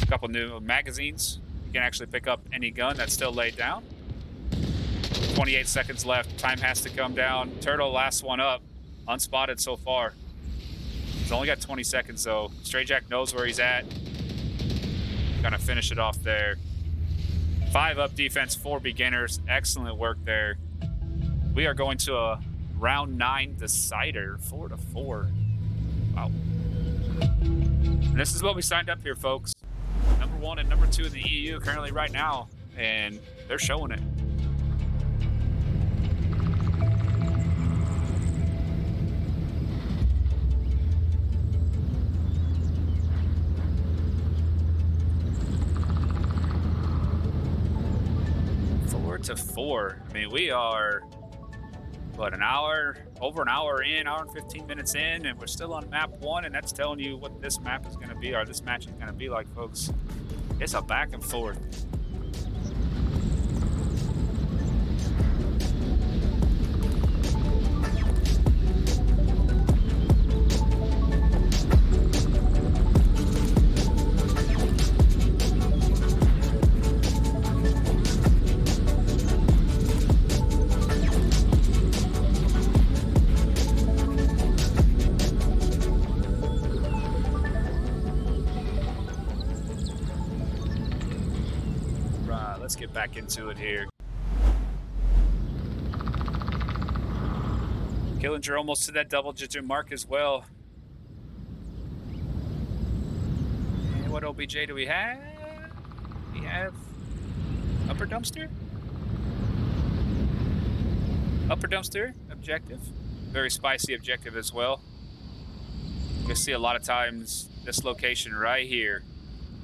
couple new magazines. You can actually pick up any gun that's still laid down. 28 seconds left. Time has to come down. Turtle, last one up. Unspotted so far. He's only got 20 seconds, though. Stray Jack knows where he's at. Gonna finish it off there. 5 up defense, 4 beginners. Excellent work there. We are going to a round 9 decider, 4-4. Wow. And this is what we signed up here, folks. Number 1 and number 2 in the EU currently right now, and they're showing it. To 4. I mean, we are, what, over an hour in, hour and 15 minutes in, and we're still on map 1, and that's telling you what this map is going to be, or this match is going to be like, folks. It's a back and forth. Let's get back into it here. Killinger almost to that double-digit mark as well. And what OBJ do we have? We have upper dumpster? Upper dumpster objective. Very spicy objective as well. You'll see a lot of times this location right here.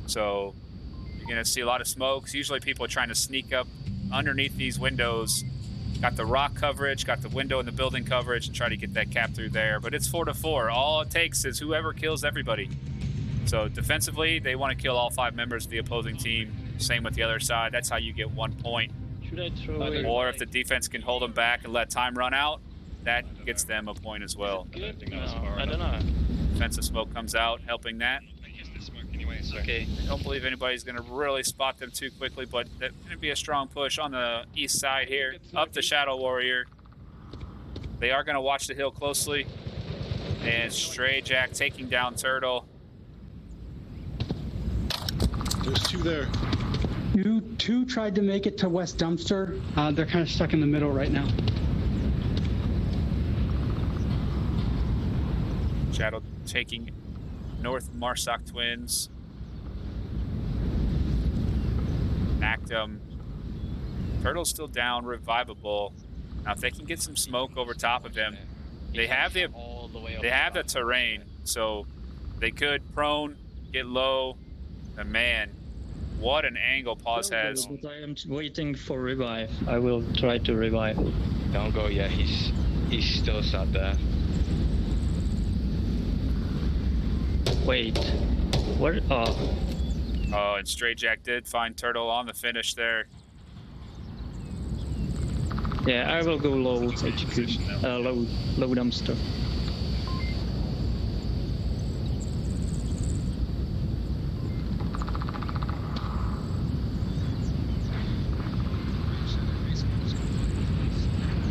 So you're gonna see a lot of smokes. Usually people are trying to sneak up underneath these windows. Got the rock coverage, got the window in the building coverage, and try to get that cap through there. But it's 4-4. All it takes is whoever kills everybody. So defensively, they want to kill all 5 members of the opposing team. Same with the other side. That's how you get 1 point. Should I throw it? Or if the defense can hold them back and let time run out, that gets them a point as well. Good? No, I don't know. Defensive smoke comes out, helping that. Okay. I don't believe anybody's going to really spot them too quickly, but that's going to be a strong push on the east side here. Up to Shadow Warrior. They are going to watch the hill closely. And Stray Jack taking down Turtle. There's 2 there. You 2 tried to make it to West Dumpster. They're kind of stuck in the middle right now. Shadow taking North Marsock Twins. Knocked him. Turtle's still down, revivable. Now if they can get some smoke over top of him, they have the terrain, so they could prone, get low. And man, what an angle Pause has. But I am waiting for revive. I will try to revive. Don't go yet. He's still sat there. Wait. Where? Oh. Oh, and Stray Jack did find Turtle on the finish there. Yeah, I will go low HQ. Low dumpster.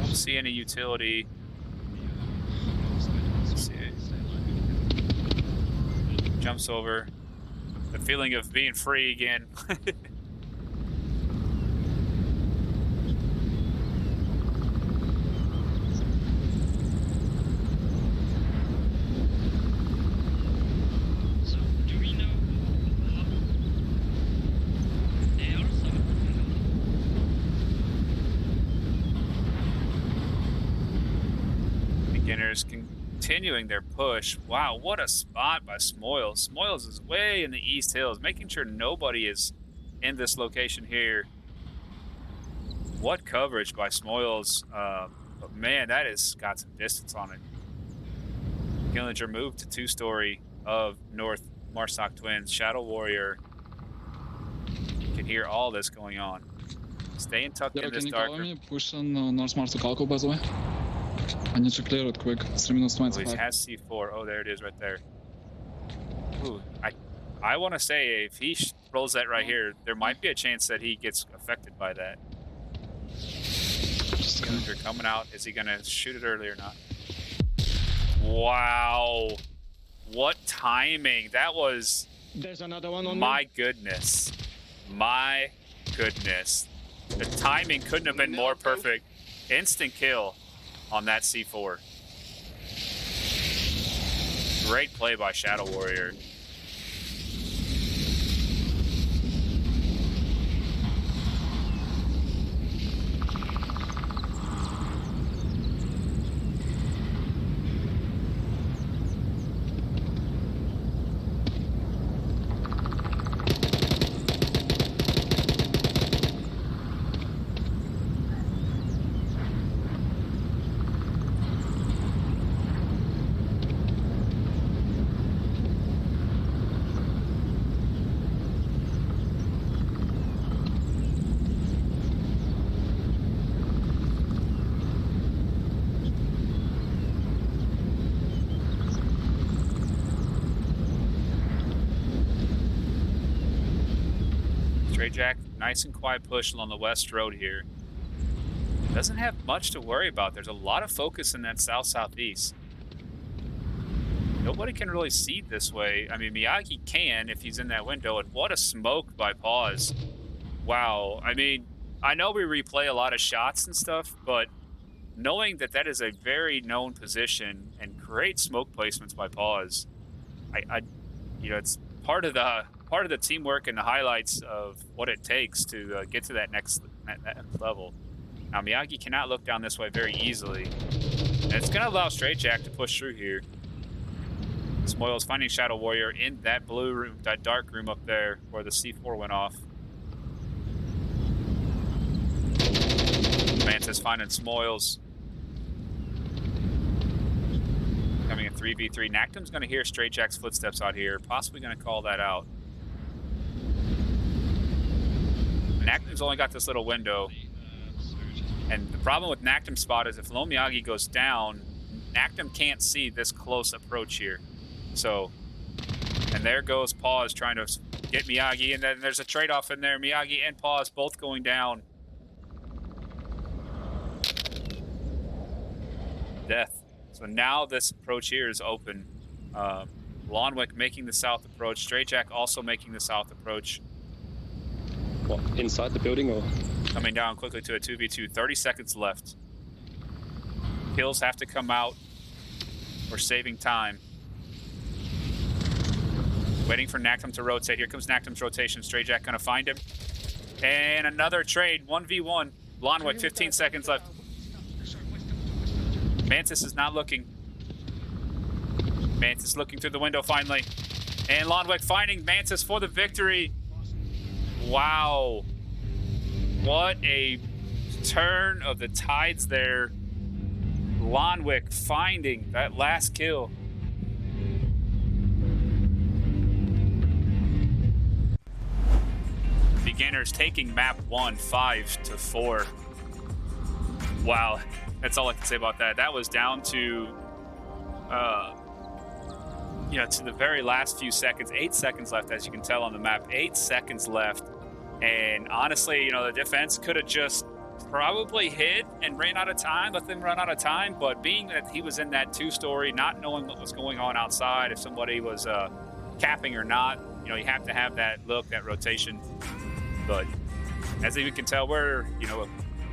Don't see any utility. Let's see. Jumps over. The feeling of being free again. So, do we know how they are Beginners continuing their push. Wow, what a spot by Smoils. Smoils is way in the East Hills, making sure nobody is in this location here. What coverage by Smoils. But man, that has got some distance on it. Gillinger moved to 2-story of North Marsock Twins. Shadow Warrior can hear all this going on. Staying tucked Yo, in this can you dark cover room. me? Push on North Mars to Calco, by the way. I need to clear it quick. 3 minutes Oh, he 25. has C4. Oh, there it is right there. Ooh, I want to say if he rolls that right here, there might be a chance that he gets affected by that. Scavenger coming out. Is he going to shoot it early or not? Wow. What timing. That was... There's another one on My goodness. My goodness. The timing couldn't have been more perfect. Instant kill on that C4. Great play by Shadow Warrior. Straight Jack, nice and quiet push along the west road here. Doesn't have much to worry about. There's a lot of focus in that south-southeast. Nobody can really see this way. I mean, Miyagi can if he's in that window. And what a smoke by Pause. Wow. I mean, I know we replay a lot of shots and stuff, but knowing that that is a very known position and great smoke placements by Pause, you know, it's part of the teamwork and the highlights of what it takes to get to that next level. Now, Miyagi cannot look down this way very easily. And it's going to allow Straight Jack to push through here. Smoyle's finding Shadow Warrior in that blue room, that dark room up there where the C4 went off. Mantis finding Smoyles. Coming in 3v3. Nactum's going to hear Straight Jack's footsteps out here, possibly going to call that out. Nactum's only got this little window. And the problem with Nactum's spot is if Lone Miyagi goes down, Nactum can't see this close approach here. So, and there goes Pause trying to get Miyagi, and then there's a trade-off in there. Miyagi and Pause both going down. Death. So now this approach here is open. Lonwick making the south approach. Straight Jack also making the south approach. What, inside the building or? Coming down quickly to a 2v2. 30 seconds left. Kills have to come out. We're saving time. Waiting for Nactum to rotate. Here comes Nactum's rotation. Straight Jack gonna find him. And another trade. 1v1. Lonwick, 15 seconds left. Mantis is not looking. Mantis looking through the window finally. And Lonwick finding Mantis for the victory. Wow. What a turn of the tides there. Lonwick finding that last kill. Beginners taking map 1, 5-4. Wow. That's all I can say about that. That was down to, to the very last few seconds. 8 seconds left, as you can tell on the map. 8 seconds left. And honestly, the defense could have just probably hid and ran out of time, let them run out of time. But being that he was in that two-story, not knowing what was going on outside, if somebody was capping or not, you have to have that look, that rotation. But as you can tell,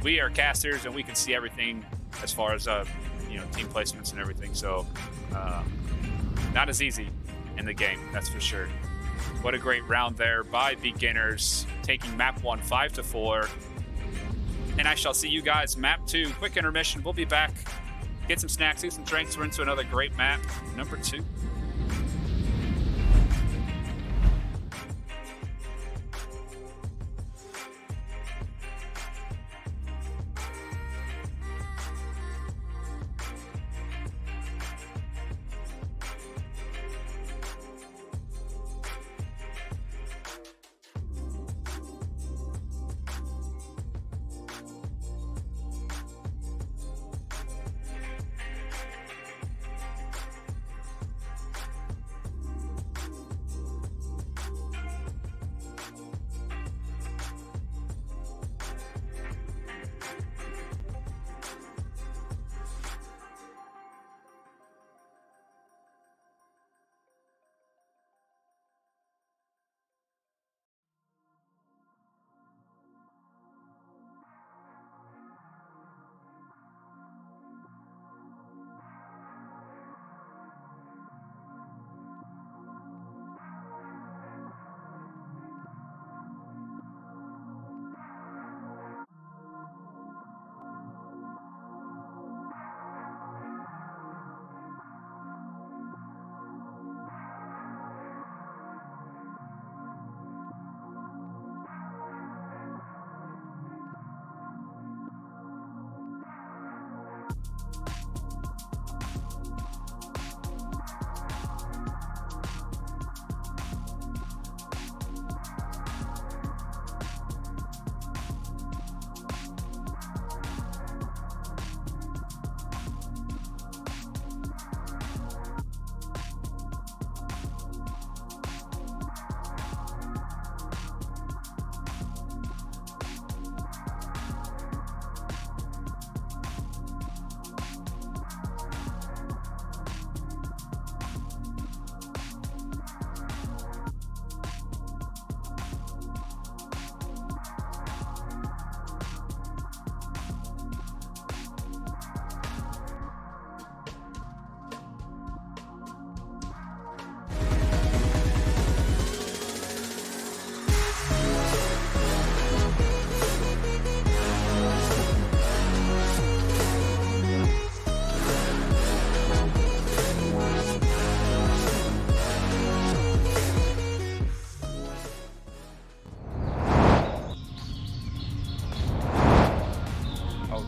we are casters and we can see everything as far as team placements and everything. So not as easy in the game, that's for sure. What a great round there by Beginners, taking map 1, 5-4. And I shall see you guys map 2. Quick intermission. We'll be back. Get some snacks, eat some drinks. We're into another great map, number 2.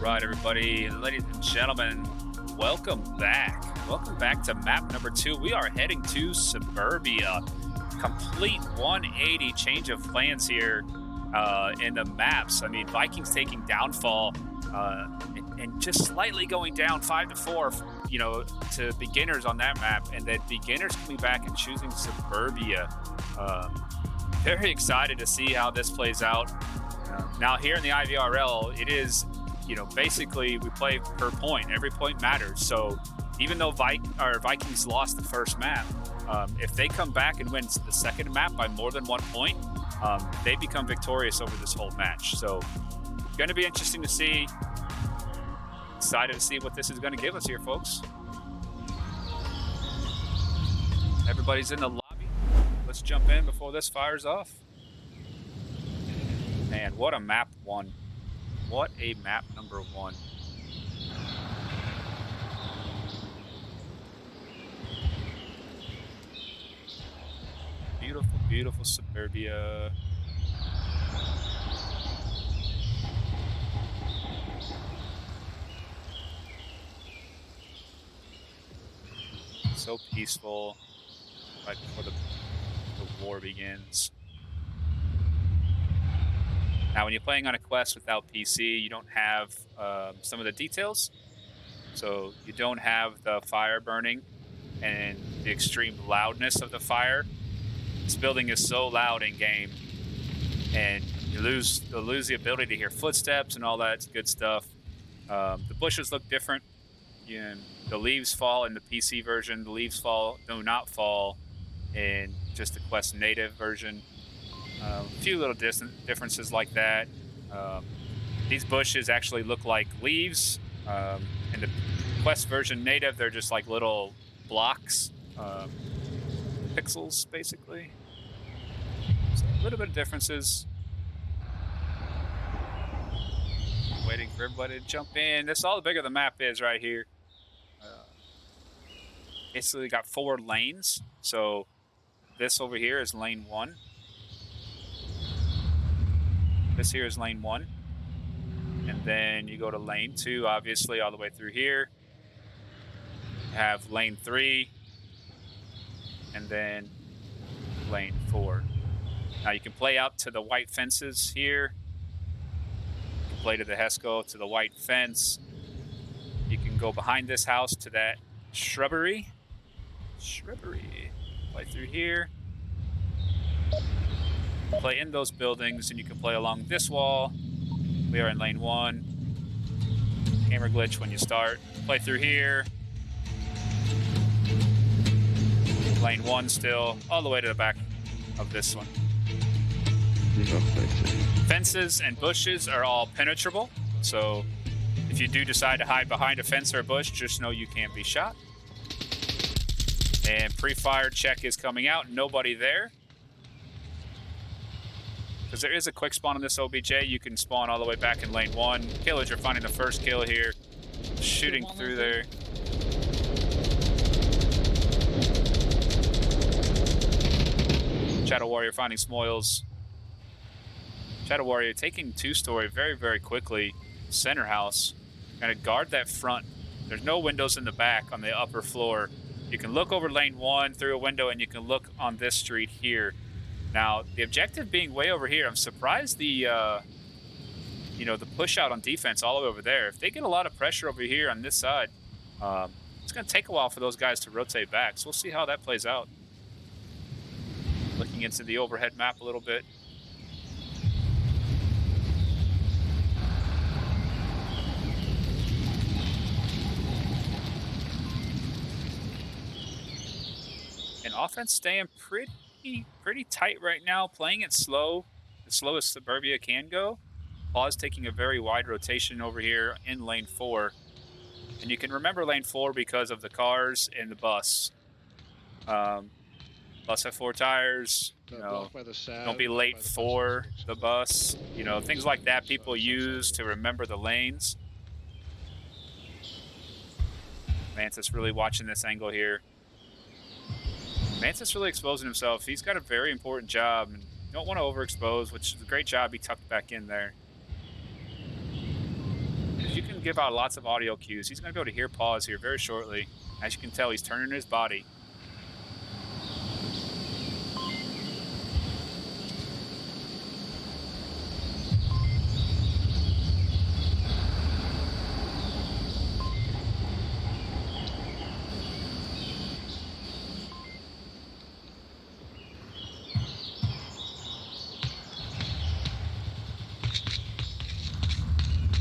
right, everybody, ladies and gentlemen, welcome back. Welcome back to map number 2. We are heading to Suburbia. Complete 180 change of plans here in the maps. I mean, Vikings taking Downfall and just slightly going down 5-4, you know, to beginners on that map, and then beginners coming back and choosing Suburbia. Very excited to see how this plays out. Now here in the IVRL, it is, you know, basically we play per point. Every point matters. So even though Vikings lost the first map, if they come back and win the second map by more than 1 point, they become victorious over this whole match. So going to be interesting to see. Excited to see what this is going to give us here, folks. Everybody's in the lobby. Let's jump in before this fires off. Man, what a map 1. What a map number 1. Beautiful, beautiful Suburbia. So peaceful right before the war begins. Now, when you're playing on a quest without PC, you don't have some of the details. So you don't have the fire burning and the extreme loudness of the fire. This building is so loud in game, and you'll lose the ability to hear footsteps and all that good stuff. The bushes look different. The leaves fall in the PC version. The leaves do not fall in just the Quest native version. A few little differences like that. These bushes actually look like leaves. In the Quest version native, they're just like little blocks, pixels, basically. So a little bit of differences. Waiting for everybody to jump in. This is all the bigger the map is right here. Basically got 4 lanes. So this over here is lane 1. This here is lane 1. And then you go to lane 2, obviously, all the way through here. You have lane 3. And then lane 4. Now you can play out to the white fences here. You can play to the Hesco, to the white fence. You can go behind this house to that shrubbery. Play through here. Play in those buildings, and you can play along this wall. We are in lane 1. Camera glitch when you start. Play through here. Lane 1 still, all the way to the back of this one. Fences and bushes are all penetrable, so if you do decide to hide behind a fence or a bush, just know you can't be shot. And pre-fire check is coming out. Nobody there. Because there is a quick spawn in this OBJ. You can spawn all the way back in lane 1. Killers are finding the first kill here. Shooting through there. Shadow Warrior finding Smoils. Shadow Warrior taking 2-story very, very quickly. Center house. Gonna guard that front. There's no windows in the back on the upper floor. You can look over lane 1 through a window, and you can look on this street here. Now, the objective being way over here, I'm surprised the, you know, the push out on defense all the way over there. If they get a lot of pressure over here on this side, it's going to take a while for those guys to rotate back. So we'll see how that plays out. Looking into the overhead map a little bit. And offense staying pretty tight right now, playing it slow, as slow as Suburbia can go. Pause taking a very wide rotation over here in lane 4. And you can remember lane 4 because of the cars and the bus. Bus have 4 tires, you know, don't be late for the bus. You know, things like that people use to remember the lanes. Mantis really watching this angle here. Mantis really exposing himself. He's got a very important job, and you don't want to overexpose, which is a great job he tucked back in there. If you can will give out lots of audio cues. He's going to be able to hear pause here very shortly. As you can tell, he's turning his body.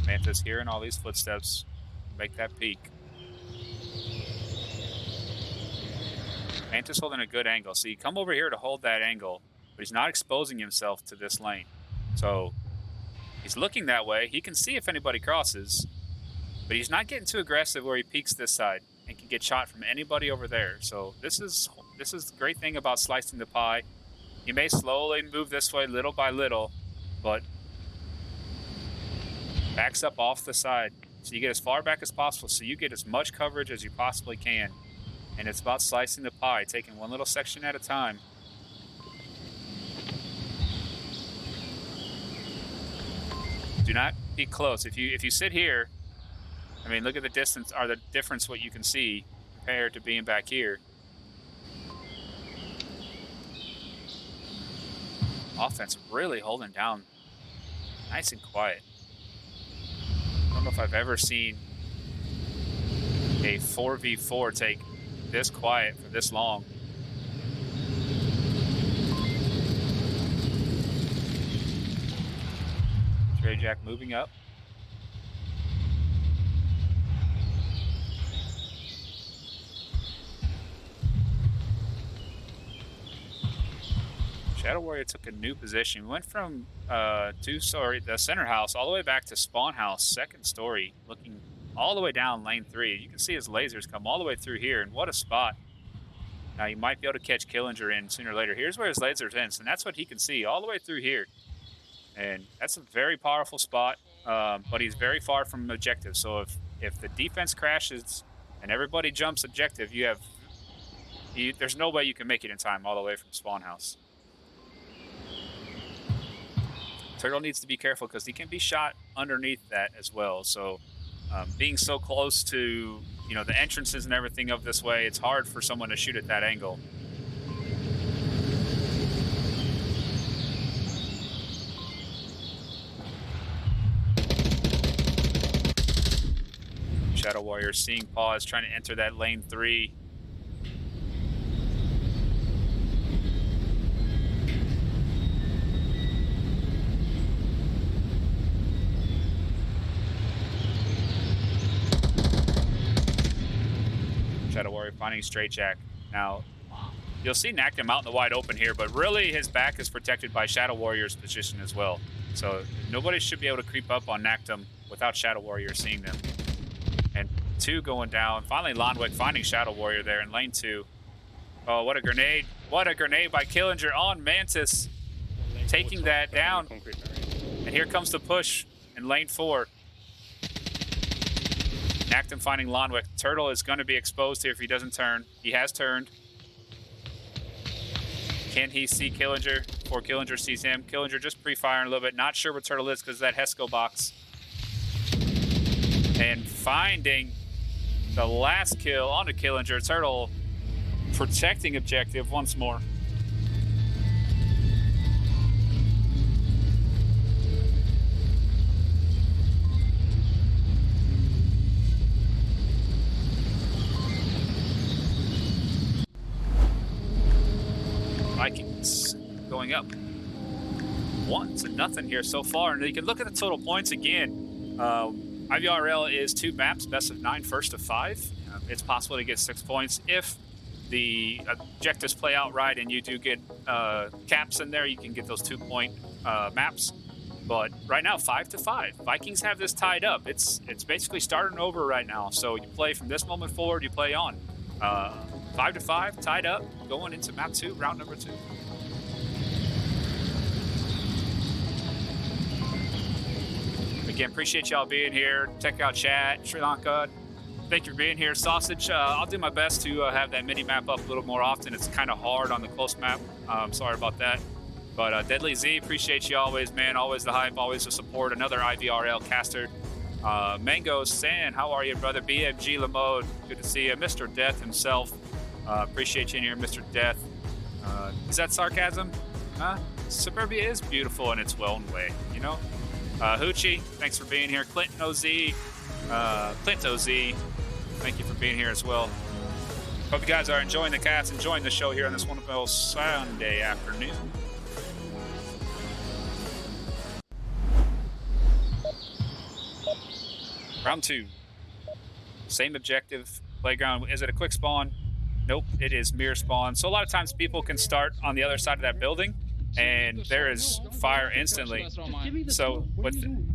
Mantis hearing all these footsteps. Make that peek. Mantis holding a good angle. So you come over here to hold that angle, but he's not exposing himself to this lane. So he's looking that way. He can see if anybody crosses, but he's not getting too aggressive where he peeks this side and can get shot from anybody over there. So this is the great thing about slicing the pie. You may slowly move this way little by little, but backs up off the side. So you get as far back as possible, so you get as much coverage as you possibly can. And it's about slicing the pie, taking one little section at a time. Do not be close. If you sit here, I mean, look at the distance, or the difference what you can see compared to being back here. Offense really holding down nice and quiet. I don't know if I've ever seen a 4v4 take this quiet for this long. Stray Jack moving up. Shadow Warrior took a new position. We went from the center house all the way back to spawn house, second story, looking all the way down lane 3. You can see his lasers come all the way through here, and what a spot. Now you might be able to catch Killinger in sooner or later. Here's where his lasers ends, and that's what he can see all the way through here. And that's a very powerful spot, but he's very far from objective. So if the defense crashes and everybody jumps objective, there's no way you can make it in time all the way from spawn house. Turtle needs to be careful because he can be shot underneath that as well. So being so close to the entrances and everything of this way, it's hard for someone to shoot at that angle. Shadow Warrior seeing pause, trying to enter that lane 3. Shadow Warrior finding Straight Jack. Now, you'll see Nakdam out in the wide open here, but really his back is protected by Shadow Warrior's position as well. So nobody should be able to creep up on Nakdam without Shadow Warrior seeing them. And 2 going down. Finally, Lonwick finding Shadow Warrior there in lane 2. Oh, what a grenade. What a grenade by Killinger on Mantis. Taking that down. And here comes the push in lane 4. Nakdam finding Lonwick. Turtle is going to be exposed here if he doesn't turn. He has turned. Can he see Killinger before Killinger sees him? Killinger just pre-firing a little bit. Not sure where Turtle is because of that Hesco box. And finding the last kill onto Killinger. Turtle protecting objective once more. Vikings going up 1-0 here so far, and you can look at the total points again. IVRL is 2 maps, best of 9, first of 5. It's possible to get 6 points if the objectives play out right and you do get caps in there. You can get those 2-point maps. But right now, 5-5. Vikings have this tied up. It's basically starting over right now. So you play from this moment forward. You play on. 5-5, tied up, going into map 2, round number 2. Again, appreciate y'all being here. Check out chat, Sri Lanka. Thank you for being here. Sausage, I'll do my best to have that mini map up a little more often. It's kind of hard on the close map. Sorry about that. But Deadly Z, appreciate you always, man. Always the hype, always the support. Another IVRL caster. Mango San, how are you, brother? BMG Lamode, good to see you. Mr. Death himself, appreciate you in here, Mr. Death. Is that sarcasm? Huh? Suburbia is beautiful in its own way, you know? Hoochie, thanks for being here. Clinton OZ, Clint OZ, thank you for being here as well. Hope you guys are enjoying the cast, enjoying the show here on this wonderful Sunday afternoon. Round 2. Same objective. Playground. Is it a quick spawn? Nope, it is mirror spawn. So a lot of times people can start on the other side of that building and there is fire instantly. So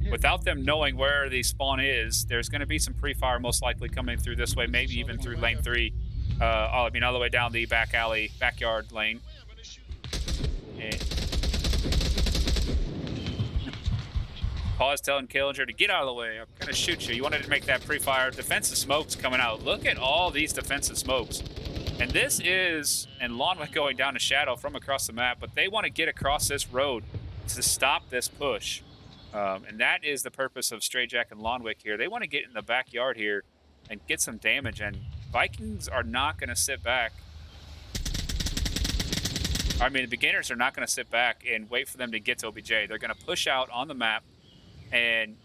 without them knowing where the spawn is, there's going to be some pre-fire most likely coming through this way, maybe even through lane 3. I mean, all the way down the back alley, backyard lane. And Pause telling Killinger to get out of the way. I'm going to shoot you. You wanted to make that pre-fire. Defensive smokes coming out. Look at all these defensive smokes. And this is, and Lonwick going down to Shadow from across the map, but they want to get across this road to stop this push. And that is the purpose of Stray Jack and Lonwick here. They want to get in the backyard here and get some damage, and Vikings are not going to sit back. I mean, the beginners are not going to sit back and wait for them to get to OBJ. They're going to push out on the map and,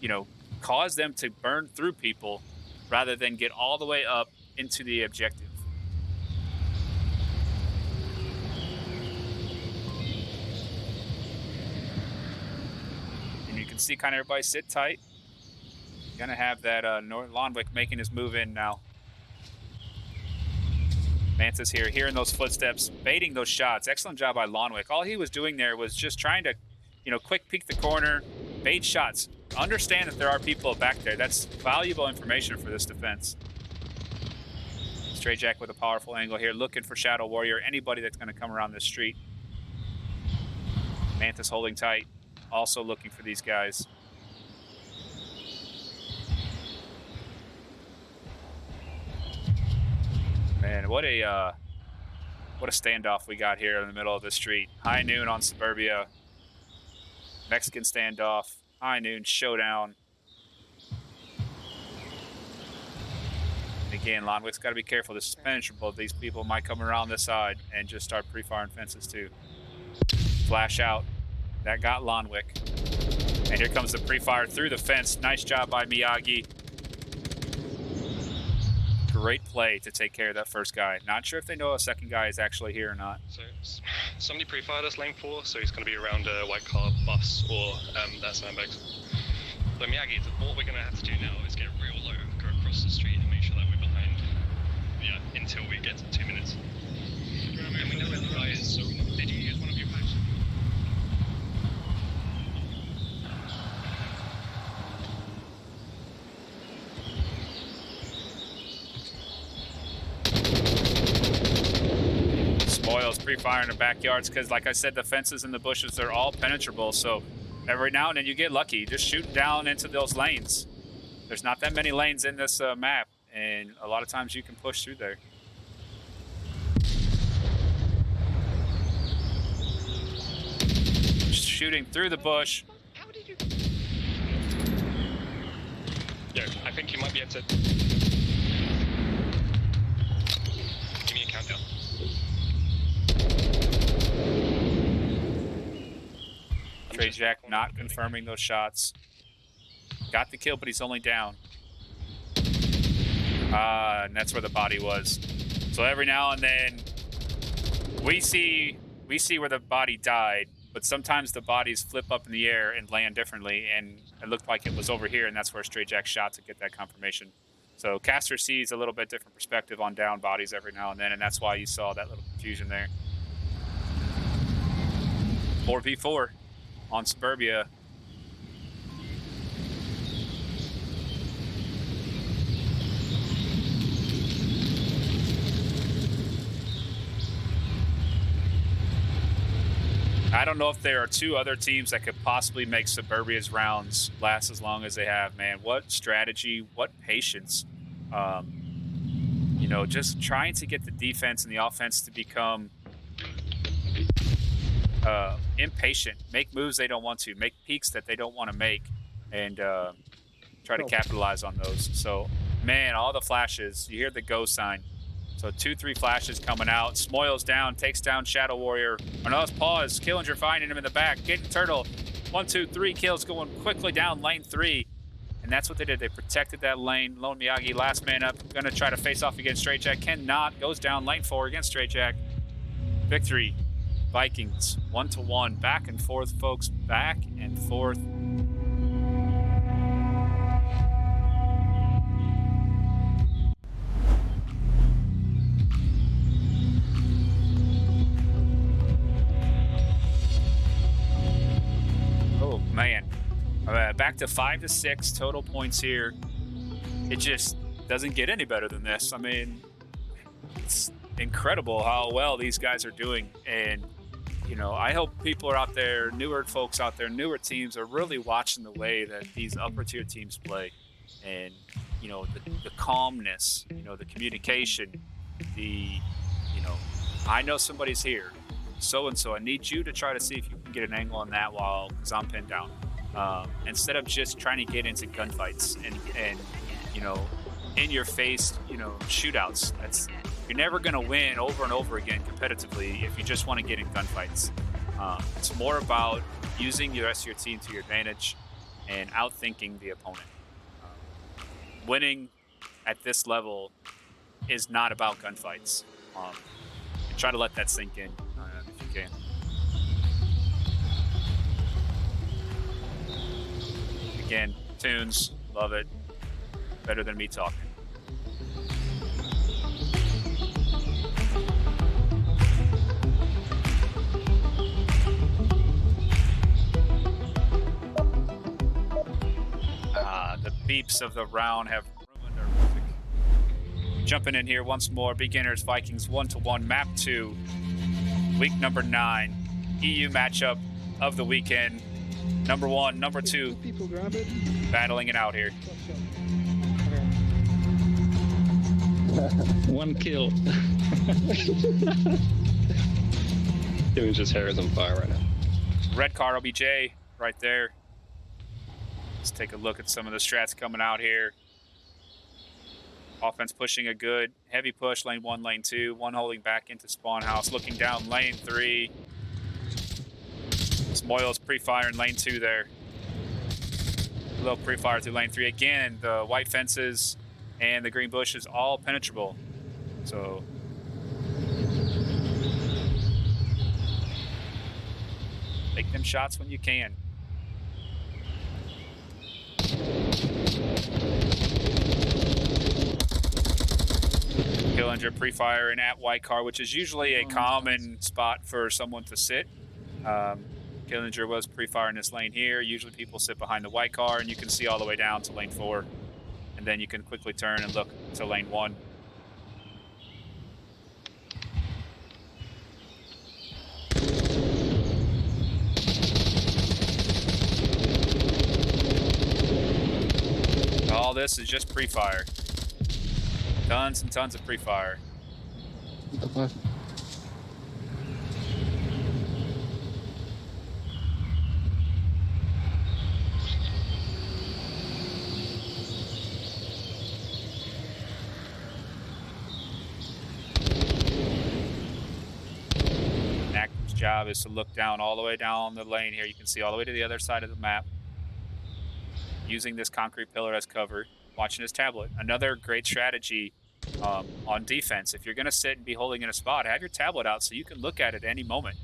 you know, cause them to burn through people rather than get all the way up into the objective. And you can see kind of everybody sit tight. Gonna have that Lonwick making his move in now. Mantis here, hearing those footsteps, baiting those shots. Excellent job by Lonwick. All he was doing there was just trying to, you know, quick peek the corner, bait shots. Understand that there are people back there. That's valuable information for this defense. Stray Jack with a powerful angle here, looking for Shadow Warrior, anybody that's going to come around this street. Mantis holding tight, also looking for these guys. Man, what a standoff we got here in the middle of the street. High noon on Suburbia. Mexican standoff. High noon showdown. And again, Lonwick's got to be careful. This is penetrable. These people might come around this side and just start pre-firing fences too. Flash out. That got Lonwick. And here comes the pre-fire through the fence. Nice job by Miyagi. Great play to take care of that first guy. Not sure if they know a second guy is actually here or not. So somebody pre-fired us lane 4, so he's going to be around a white car, bus, or that sandbags. So Miyagi, what we're going to have to do now is get real low, go across the street, and make sure that we're behind. Yeah, until we get to 2 minutes. And we know where the guy is. So did you use one of your packs? Spoils pre-fire in the backyards because, like I said, the fences and the bushes, they're all penetrable. So every now and then you get lucky. Just shoot down into those lanes. There's not that many lanes in this map, and a lot of times you can push through there. Shooting through the bush. How did you? Yeah, I think you might be able to. Give me a countdown. Stray Jack not confirming those shots. Got the kill, but he's only down. And that's where the body was. So every now and then we see where the body died, but sometimes the bodies flip up in the air and land differently, and it looked like it was over here, and that's where Stray Jack shot to get that confirmation. So Caster sees a little bit different perspective on down bodies every now and then, and that's why you saw that little confusion there. 4v4 on Suburbia. I don't know if there are two other teams that could possibly make Suburbia's rounds last as long as they have, man. What strategy, what patience. You know, just trying to get the defense and the offense to become impatient, make moves they don't want to, make peaks that they don't want to make. And try to capitalize on those. So, man, all the flashes. You hear the go sign. So 2-3 flashes coming out. Smoils down, takes down Shadow Warrior. Another pause. Killinger finding him in the back. Getting Turtle. 1, 2, 3 kills going quickly down lane 3. And that's what they did. They protected that lane. Lone Miyagi, last man up. Going to try to face off against Straight Jack. Cannot. Goes down lane 4 against Straight Jack. Victory. Vikings. 1-1. Back and forth, folks. Back and forth. Oh, man. Back to 5-6 total points here. It just doesn't get any better than this. I mean, it's incredible how well these guys are doing. And, you know, I hope people are out there, newer folks out there, newer teams are really watching the way that these upper tier teams play. And, you know, the calmness, you know, the communication, I know somebody's here. So-and-so, I need you to try to see if you can get an angle on that because I'm pinned down. Instead of just trying to get into gunfights and you know, in your face, you know, shootouts. You're never going to win over and over again competitively if you just want to get in gunfights. It's more about using the rest of your team to your advantage and outthinking the opponent. Winning at this level is not about gunfights. And try to let that sink in if you can. Again, tunes, love it. Better than me talking. The beeps of the round have ruined our music. Jumping in here once more. Beginners, Vikings 1-1, map 2, week number 9. EU matchup of the weekend. Number 1, number 2, battling it out here. 1 kill. Doing his hair is on fire right now. Red car OBJ right there. Let's take a look at some of the strats coming out here. Offense pushing a good heavy push, lane 1, lane 2. 1 holding back into spawn house, looking down lane 3. Smoils pre-fire in lane 2 there. A little pre-fire through lane 3. Again, the white fences and the green bush is all penetrable. So take them shots when you can. Killinger pre-firing at white car, which is usually a common spot for someone to sit. Killinger was pre-firing this lane here. Usually people sit behind the white car and you can see all the way down to lane 4. And then you can quickly turn and look to lane 1. All this is just pre-fire. Tons and tons of pre-fire. Active's job is to look down all the way down the lane here. You can see all the way to the other side of the map. Using this concrete pillar as cover, watching his tablet. Another great strategy on defense. If you're going to sit and be holding in a spot, have your tablet out so you can look at it any moment.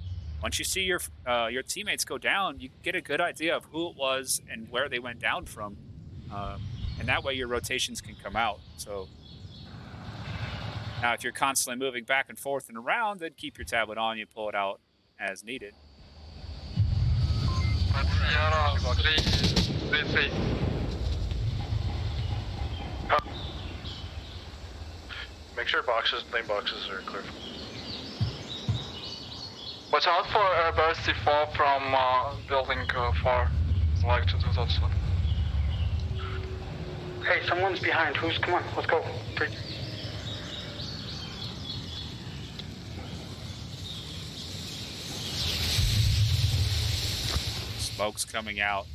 Once you see your teammates go down, you get a good idea of who it was and where they went down from. And that way your rotations can come out. So now if you're constantly moving back and forth and around, then keep your tablet on, you pull it out as needed. Make sure lane boxes are clear. Watch out for burst C4 from building 4. I'd like to do that one. Hey, someone's behind. Come on, let's go. Smoke's coming out.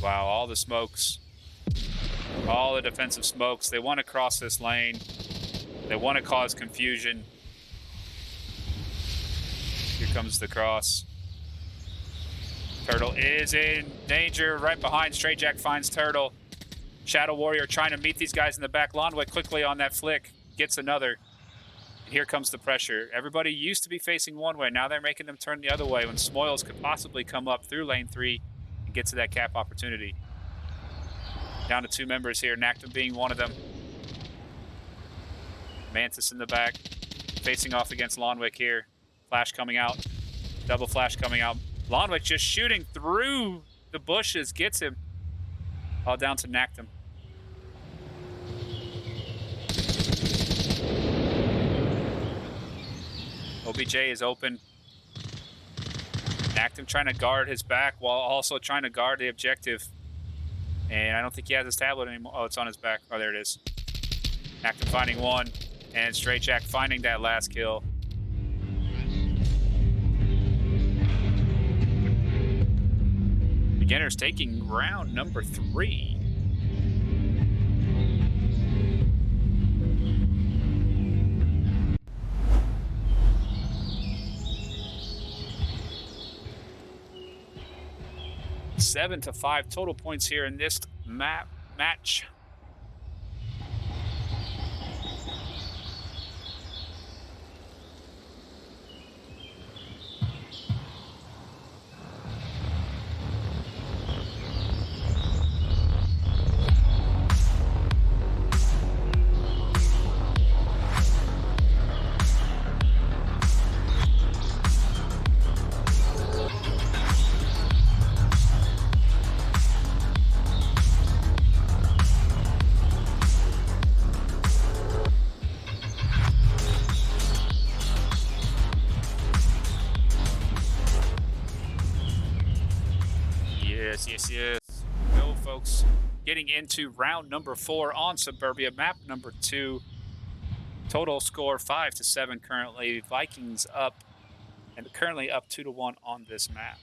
Wow, all the smokes All the defensive smokes. They want to cross this lane. They want to cause confusion. Here comes the cross. Turtle is in danger. Right behind. Straight Jack finds Turtle. Shadow Warrior trying to meet these guys in the back. Lonway quickly on that flick. Gets another. And here comes the pressure. Everybody used to be facing one way. Now they're making them turn the other way when Smoils could possibly come up through lane 3 and get to that cap opportunity. Down to 2 members here. Nactum being one of them. Mantis in the back. Facing off against Lonwick here. Flash coming out. Double flash coming out. Lonwick just shooting through the bushes. Gets him. All down to Nactum. OBJ is open. Nactum trying to guard his back while also trying to guard the objective. And I don't think he has his tablet anymore. Oh, it's on his back. Oh, there it is. Nactum finding one. And Straight Jack finding that last kill. Beginners taking round number 3. Seven to 5 total points here in this match. Yes. Go, folks. Getting into round number 4 on Suburbia, map number 2. Total score 5 to 7 currently. Vikings up, and currently up 2 to 1 on this map.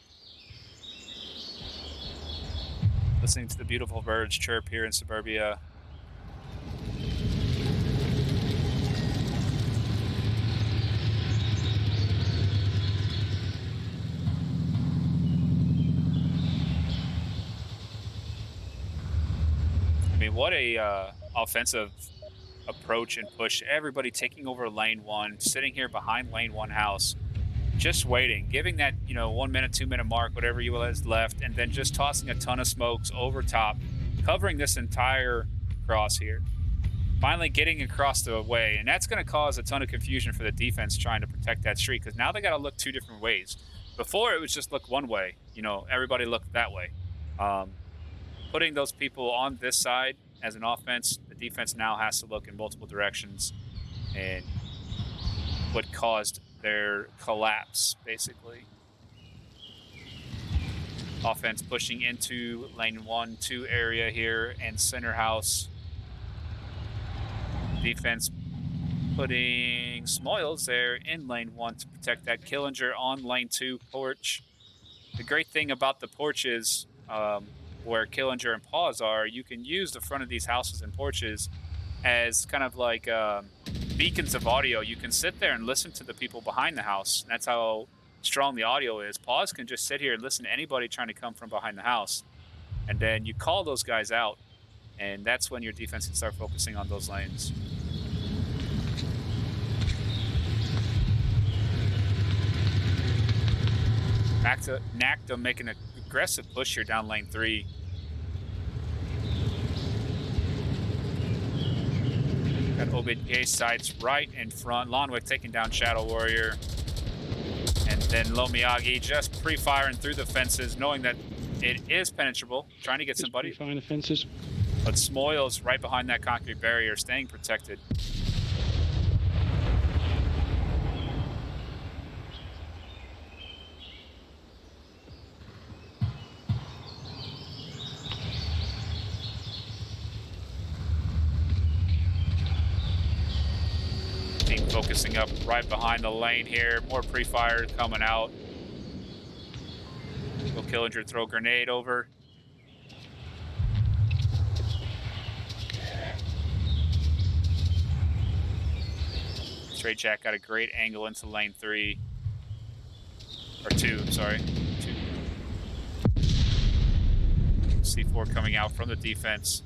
Listening to the beautiful birds chirp here in Suburbia. I mean, what a offensive approach and push. Everybody taking over lane 1, sitting here behind lane 1 house, just waiting, giving that 1 minute, 2 minute mark, whatever you has left, and then just tossing a ton of smokes over top, covering this entire cross here. Finally getting across the way, and that's going to cause a ton of confusion for the defense trying to protect that street, because now they got to look 2 different ways. Before it was just look one way, everybody looked that way. Putting those people on this side as an offense, the defense now has to look in multiple directions, and what caused their collapse, basically. Offense pushing into lane 1, 2 area here and center house. Defense putting Smoils there in lane 1 to protect that. Killinger on lane 2 porch. The great thing about the porch is where Killinger and Paws are, you can use the front of these houses and porches as kind of like beacons of audio. You can sit there and listen to the people behind the house. That's how strong the audio is. Paws can just sit here and listen to anybody trying to come from behind the house. And then you call those guys out, and that's when your defense can start focusing on those lanes. Nactum making an aggressive push here down lane 3. Got OBJ sights right in front. Lonwick taking down Shadow Warrior. And then Lomiyagi just pre-firing through the fences, knowing that it is penetrable, trying to get somebody. Pre-firing the fences. But Smoils right behind that concrete barrier, staying protected. Team focusing up right behind the lane here. More pre-fire coming out. Will Killinger throw a grenade over? Straight Jack got a great angle into lane 3. Or 2, I'm sorry. 2. C4 coming out from the defense.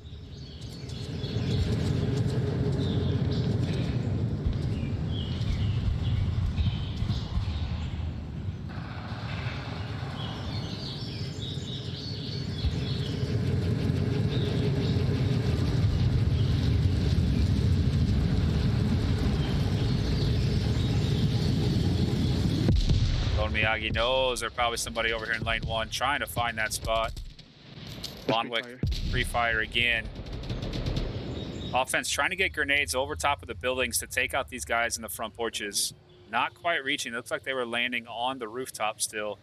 Miyagi knows there's probably somebody over here in lane 1 trying to find that spot. Lonwick, free fire again. Offense trying to get grenades over top of the buildings to take out these guys in the front porches. Not quite reaching. It looks like they were landing on the rooftop still.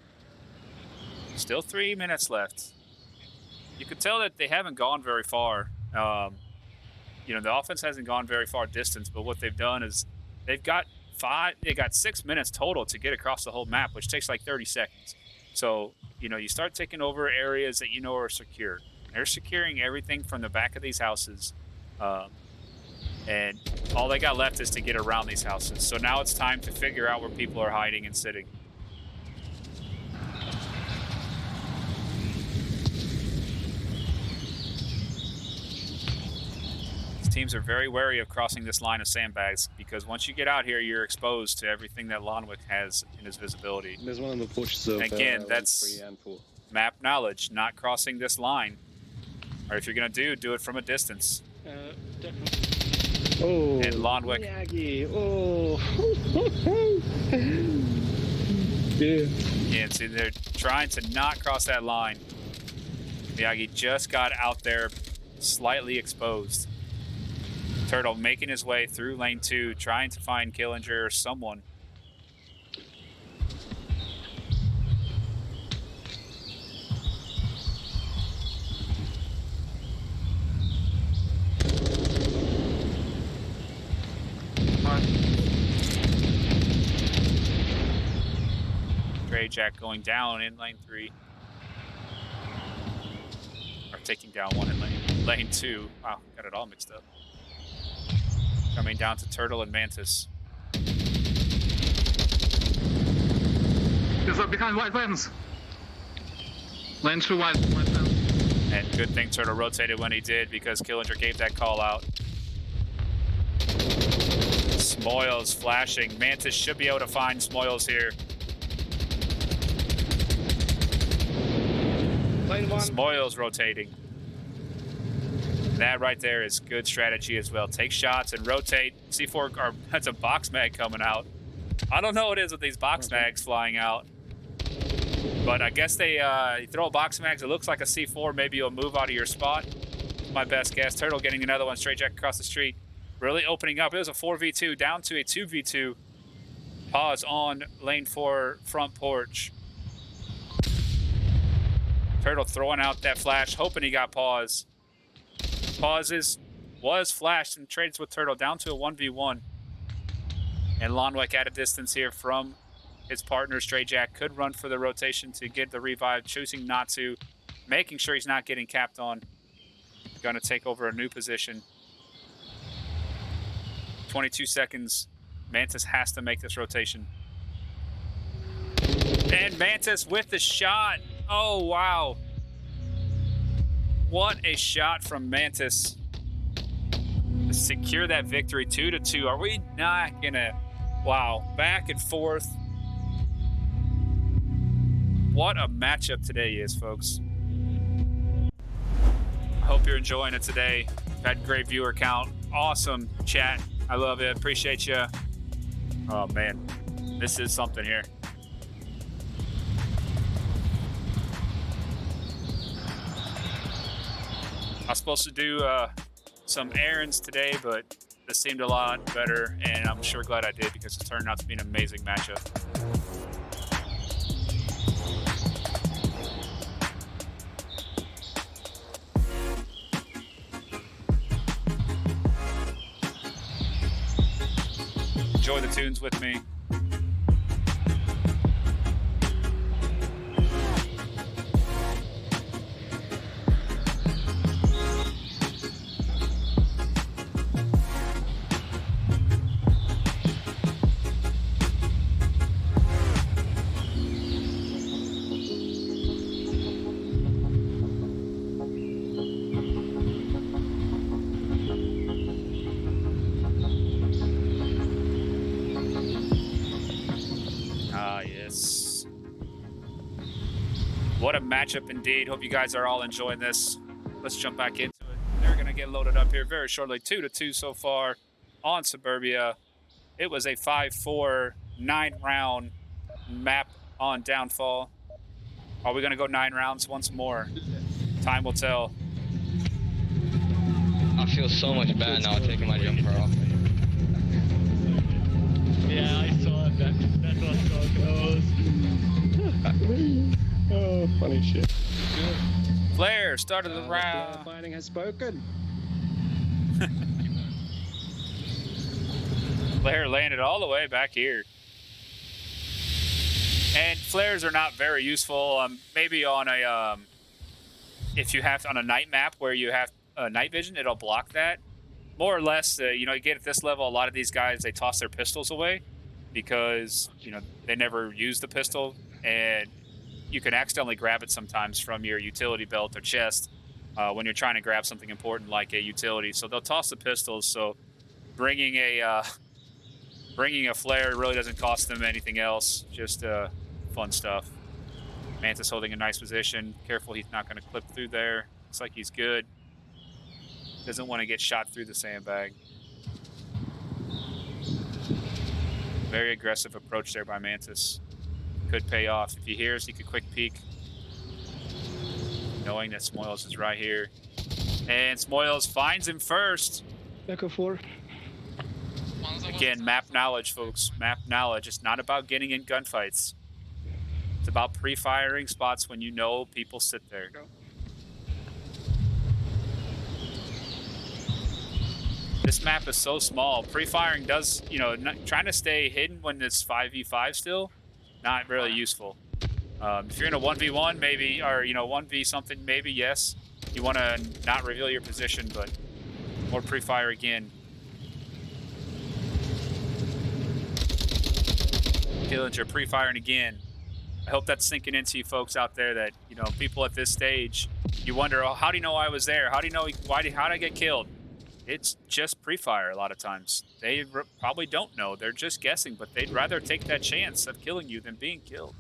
Still 3 minutes left. You could tell that they haven't gone very far. You know, the offense hasn't gone very far distance, but what they've done is they've got 6 minutes total to get across the whole map, which takes like 30 seconds. So, you know, you start taking over areas that you know are secure. They're securing everything from the back of these houses. And all they got left is to get around these houses. So now it's time to figure out where people are hiding and sitting. Teams are very wary of crossing this line of sandbags because once you get out here, you're exposed to everything that Lonwick has in his visibility. There's one on the porches of again, that's map knowledge, not crossing this line. Or if you're going to do it from a distance. Definitely. Oh, and Lonwick. Miyagi. Oh. Yeah, see, they're trying to not cross that line. Miyagi just got out there slightly exposed. Turtle making his way through lane 2, trying to find Killinger or someone. Stray Jack going down in lane 3. Or taking down one in lane 2. Wow, got it all mixed up. Coming down to Turtle and Mantis. He's up behind white vans. Lane 2 white vans. And good thing Turtle rotated when he did because Killinger gave that call out. Smoils flashing. Mantis should be able to find Smoils here. Lane 1. Smoils rotating. That right there is good strategy as well. Take shots and rotate. C4, or that's a box mag coming out. I don't know what it is with these box mags flying out. But I guess they you throw a box mags, it looks like a C4, maybe you'll move out of your spot. My best guess. Turtle getting another one, Straight Jack across the street. Really opening up. It was a 4v2 down to a 2v2. Pause on lane 4 front porch. Turtle throwing out that flash, hoping he got pause. Pauses, was flashed and trades with Turtle down to a 1v1. And Lonwick at a distance here from his partner, Stray Jack, could run for the rotation to get the revive, choosing not to, making sure he's not getting capped on. Gonna take over a new position. 22 seconds. Mantis has to make this rotation. And Mantis with the shot. Oh, wow. What a shot from Mantis to secure that victory 2-2. Are we not gonna, wow, back and forth. What a matchup today is, folks. I hope you're enjoying it today. Had great viewer count. Awesome chat. I love it. Appreciate you. Oh, man. This is something here. I was supposed to do some errands today, but this seemed a lot better, and I'm sure glad I did because it turned out to be an amazing matchup. Enjoy the tunes with me. What a matchup indeed. Hope you guys are all enjoying this. Let's jump back into it. They're going to get loaded up here very shortly. 2-2 so far on Suburbia. It was a 5-4, 9-round map on Downfall. Are we going to go 9 rounds once more? Time will tell. I feel so much better now taking my jumper off. Yeah, I saw it. That was so close. Oh, funny shit. Flare, start of the round. Fighting has spoken. Flare landed all the way back here. And flares are not very useful. Maybe on a, if you have on a night map where you have night vision, it'll block that. More or less, you know, you get at this level, a lot of these guys, they toss their pistols away because, you know, they never use the pistol, and you can accidentally grab it sometimes from your utility belt or chest when you're trying to grab something important like a utility. So they'll toss the pistols. So bringing a flare really doesn't cost them anything else. Just fun stuff. Mantis holding a nice position. Careful, he's not going to clip through there. Looks like he's good. Doesn't want to get shot through the sandbag. Very aggressive approach there by Mantis. Could pay off. If he hears, he could quick peek. Knowing that Smoils is right here. And Smoils finds him first. Echo 4. Again, map knowledge, folks. Map knowledge. It's not about getting in gunfights. It's about pre-firing spots when you know people sit there. This map is so small. Pre-firing does, you know, trying to stay hidden when it's 5v5 still, not really useful. If you're in a 1v1, maybe, or, you know, 1v something, maybe, yes. You want to not reveal your position, but more pre-fire again. Dillinger pre-firing again. I hope that's sinking into you folks out there that, you know, people at this stage, you wonder, oh, how do you know I was there? How do you know, how did I get killed? It's just pre-fire a lot of times. They probably don't know. They're just guessing, but they'd rather take that chance of killing you than being killed.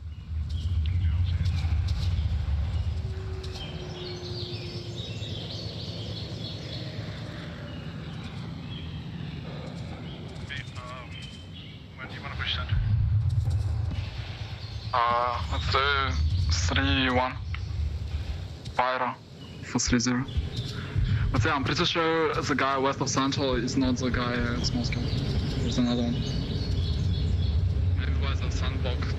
When do you want to push center? Let's do 3-1. Pyro for 3-0. But yeah, I'm pretty sure the guy west of Central is not the guy at Small Scale. There's another one. Maybe by the sandbox.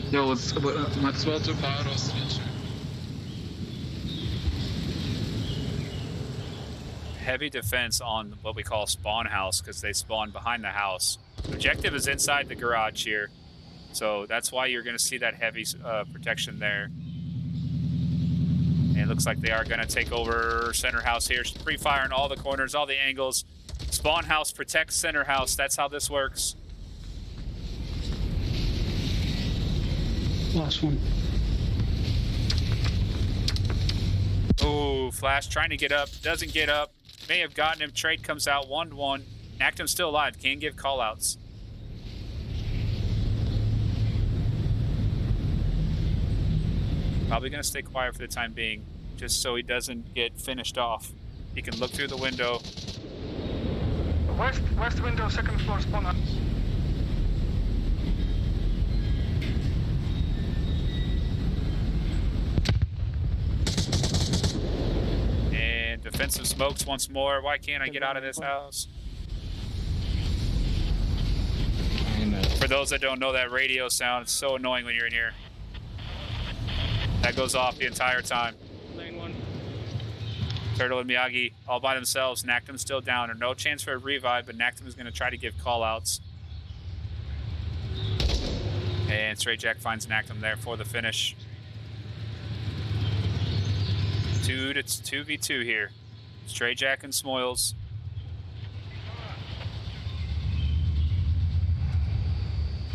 Yo, let's might as well do Pyro 3-2. Heavy defense on what we call spawn house because they spawn behind the house. Objective is inside the garage here. So that's why you're going to see that heavy protection there. And it looks like they are going to take over center house here. Pre-firing all the corners, all the angles. Spawn house protects center house. That's how this works. Last one. Oh, Flash trying to get up. Doesn't get up. May have gotten him. Trade comes out 1-1. Actum's still alive. Can give callouts. Probably going to stay quiet for the time being, just so he doesn't get finished off. He can look through the window. West window, second floor, spawn house. And defensive smokes once more. Why can't I get out of this house? For those that don't know that radio sound, it's so annoying when you're in here. That goes off the entire time. Lane 1. Turtle and Miyagi all by themselves. Nactum's still down. There's no chance for a revive, but Nactum is going to try to give callouts. And Straight Jack finds Nactum there for the finish. 2v2 here. Straight Jack and Smoils.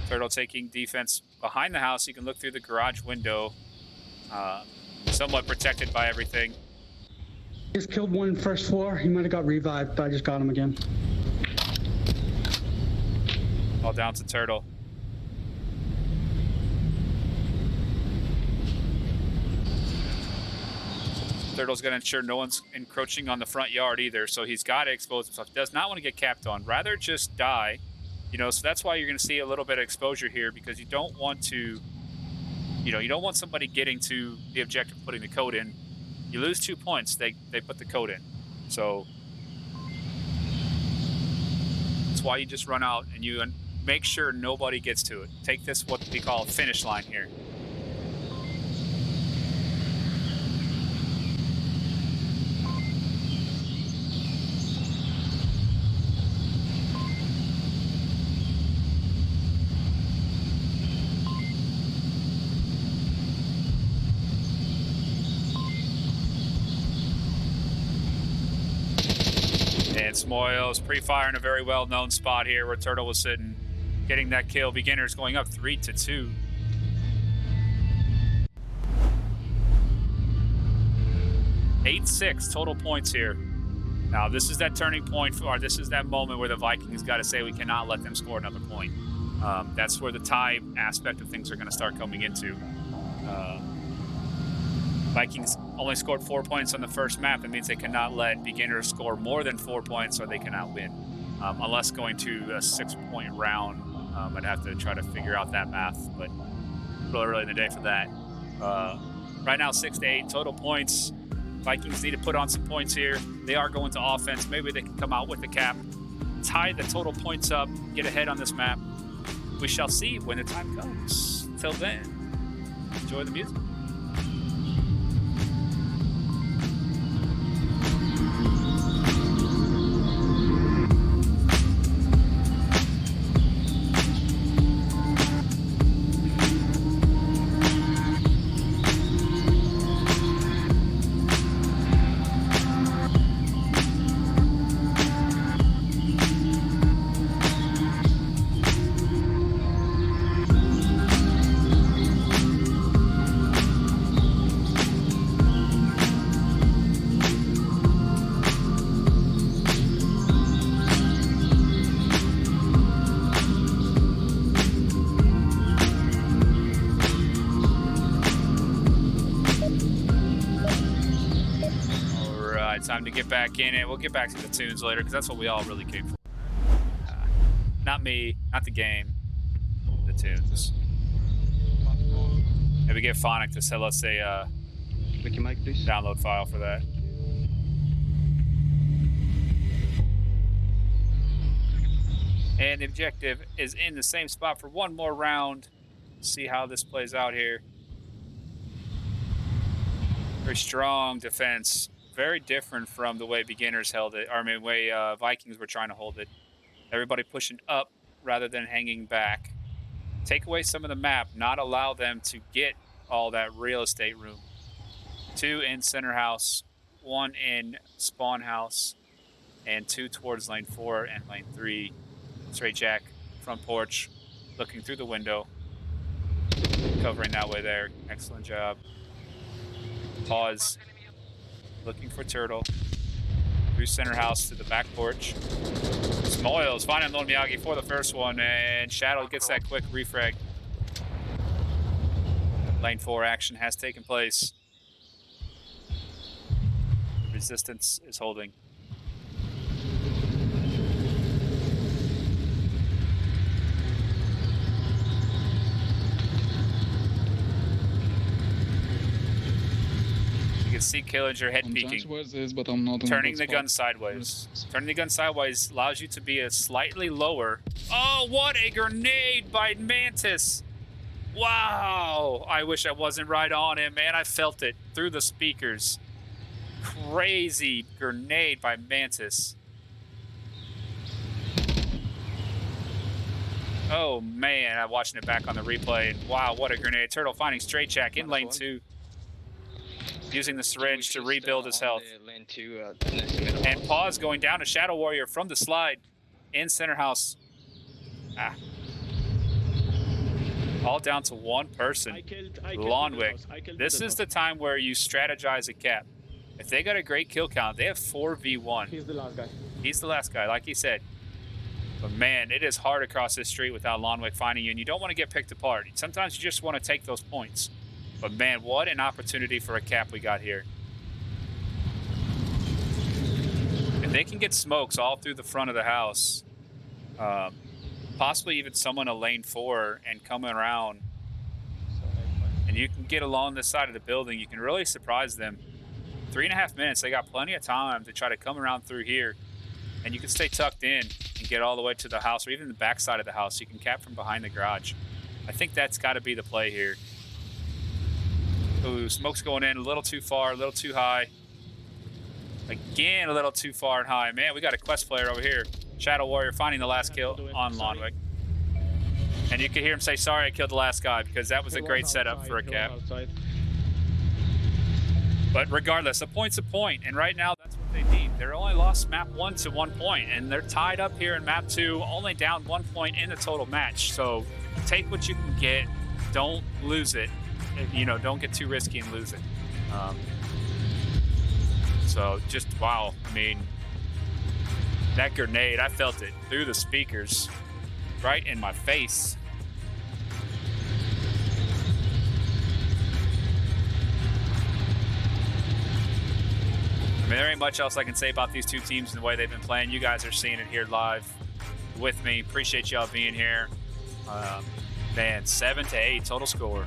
Turtle taking defense behind the house. You can look through the garage window. Somewhat protected by everything. Just killed one first floor. He might have got revived, but I just got him again. All down to Turtle. Turtle's going to ensure no one's encroaching on the front yard either, so he's got to expose himself. Does not want to get capped on. Rather just die. You know, so that's why you're going to see a little bit of exposure here, because you don't want to, you know, you don't want somebody getting to the objective, putting the code in. You lose 2 points, they put the code in. So that's why you just run out and you make sure nobody gets to it. Take this, what we call a finish line here. And Smoils pre-fire in a very well-known spot here where Turtle was sitting, getting that kill. Beginners going up 3-2. $8-6 total points here. Now this is that turning point, or this is that moment where the Vikings got to say we cannot let them score another point. That's where the tie aspect of things are going to start coming into. Vikings only scored 4 points on the first map. That means they cannot let beginners score more than 4 points or they cannot win. Unless going to a 6-point round, I'd have to try to figure out that math, but a little early in the day for that. Right now, 6-8 total points. Vikings need to put on some points here. They are going to offense. Maybe they can come out with the cap, tie the total points up, get ahead on this map. We shall see when the time comes. Till then, enjoy the music. Time to get back in it. We'll get back to the tunes later because that's what we all really came for. Not me, not the game, the tunes. Maybe get Phonic to sell us a download file for that. And the objective is in the same spot for one more round. See how this plays out here. Very strong defense. Very different from the way beginners held it, or I mean, the way Vikings were trying to hold it. Everybody pushing up rather than hanging back. Take away some of the map, not allow them to get all that real estate room. 2 in center house, 1 in spawn house, and 2 towards lane 4 and lane 3. Straight jack, front porch, looking through the window, covering that way there. Excellent job. Pause. Looking for Turtle. Through center house to the back porch. Smoils finding Lone Miyagi for the first one, and Shadow gets that quick refrag. Lane 4 action has taken place. Resistance is holding. You can see Killinger head peeking. This, but I'm not turning the gun sideways. Turning the gun sideways allows you to be a slightly lower. Oh, what a grenade by Mantis! Wow! I wish I wasn't right on him, man. I felt it through the speakers. Crazy grenade by Mantis. Oh, man. I'm watching it back on the replay. Wow, what a grenade. Turtle finding straight jack in lane 2. Using the syringe to rebuild his health. And pause going down to Shadow Warrior from the slide in center house. All down to one person. Lawnwick. This is the time where you strategize a cap. If they got a great kill count, they have 4v1. He's the last guy. He's the last guy, like he said. But man, it is hard across this street without Lonwick finding you, and you don't want to get picked apart. Sometimes you just want to take those points. But man, what an opportunity for a cap we got here. If they can get smokes all through the front of the house, possibly even someone a lane 4 and coming around, and you can get along this side of the building, you can really surprise them. 3.5 minutes, they got plenty of time to try to come around through here, and you can stay tucked in and get all the way to the house or even the back side of the house. You can cap from behind the garage. I think that's got to be the play here. Ooh, smoke's going in a little too far, a little too high. Again, a little too far and high. Man, we got a quest player over here. Shadow Warrior finding the last kill on Lonwick. And you can hear him say, sorry I killed the last guy, because that was a great setup for a cap. But regardless, a point's a point, and right now that's what they need. They're only lost map 1 to 1 point, and they're tied up here in map 2, only down 1 point in the total match. So take what you can get, don't lose it. You know, don't get too risky and lose it. So just, wow, I mean, that grenade, I felt it through the speakers, right in my face. I mean, there ain't much else I can say about these two teams and the way they've been playing. You guys are seeing it here live with me. Appreciate y'all being here. Man, 7-8 total score.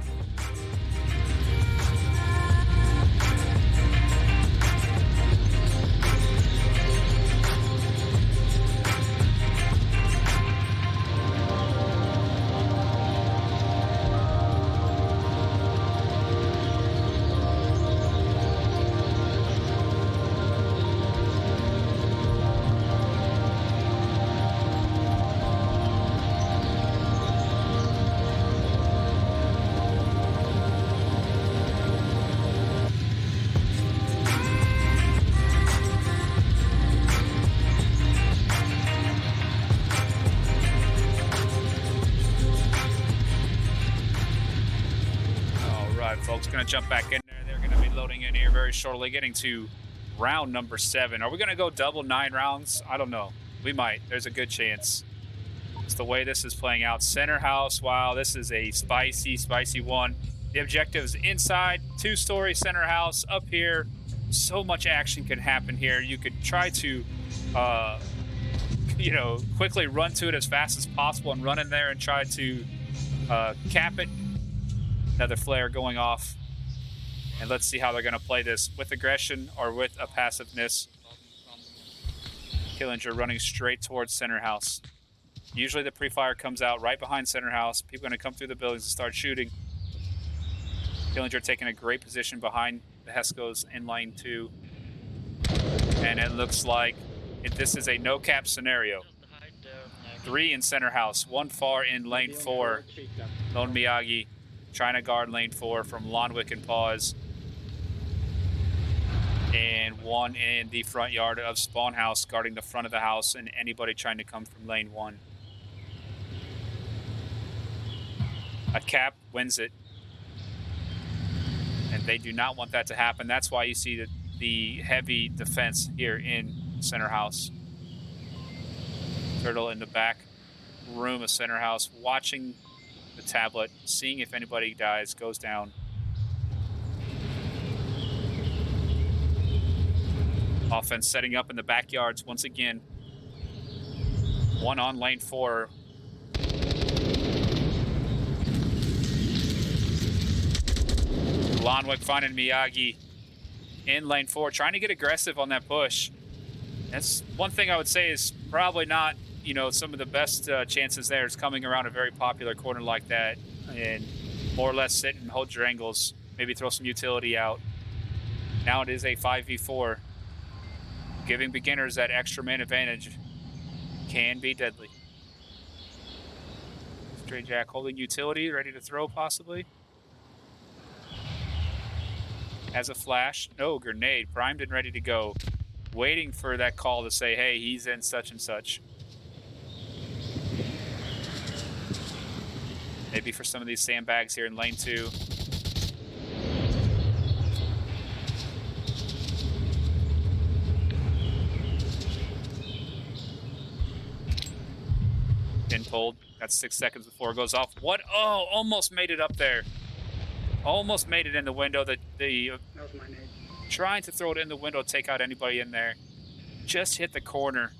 Folks, going to jump back in there. They're going to be loading in here very shortly, getting to round number 7. Are we going to go double 9 rounds? I don't know. We might. There's a good chance. It's the way this is playing out. Center house. Wow, this is a spicy one. The objective is inside, 2-story center house up here. So much action can happen here. You could try to, you know, quickly run to it as fast as possible and run in there and try to cap it. Another flare going off. And let's see how they're going to play this, with aggression or with a passiveness. Killinger running straight towards center house. Usually the pre-fire comes out right behind center house. People are going to come through the buildings and start shooting. Killinger taking a great position behind the Heskos in lane 2. And it looks like this is a no-cap scenario. 3 in center house, 1 far in lane 4. Lone Miyagi trying to guard lane 4 from Lonwick and Pause. And 1 in the front yard of Spawn House, guarding the front of the house and anybody trying to come from lane 1. A cap wins it. And they do not want that to happen. That's why you see the heavy defense here in center house. Turtle in the back room of center house, watching the tablet, seeing if anybody dies, goes down. Offense setting up in the backyards once again. 1 on lane 4. Lonwick finding Miyagi in lane 4, trying to get aggressive on that push. That's one thing I would say is probably not, you know, some of the best chances there is coming around a very popular corner like that and more or less sit and hold your angles, maybe throw some utility out. Now it is a 5v4. Giving beginners that extra man advantage can be deadly. Straight Jack holding utility, ready to throw possibly. Has a flash, no grenade, primed and ready to go. Waiting for that call to say, hey, he's in such and such. Maybe for some of these sandbags here in lane 2. hold. That's 6 seconds before it goes off. What? Oh, almost made it up there. Almost made it in the window. That was my nade. Trying to throw it in the window, take out anybody in there. Just hit the corner.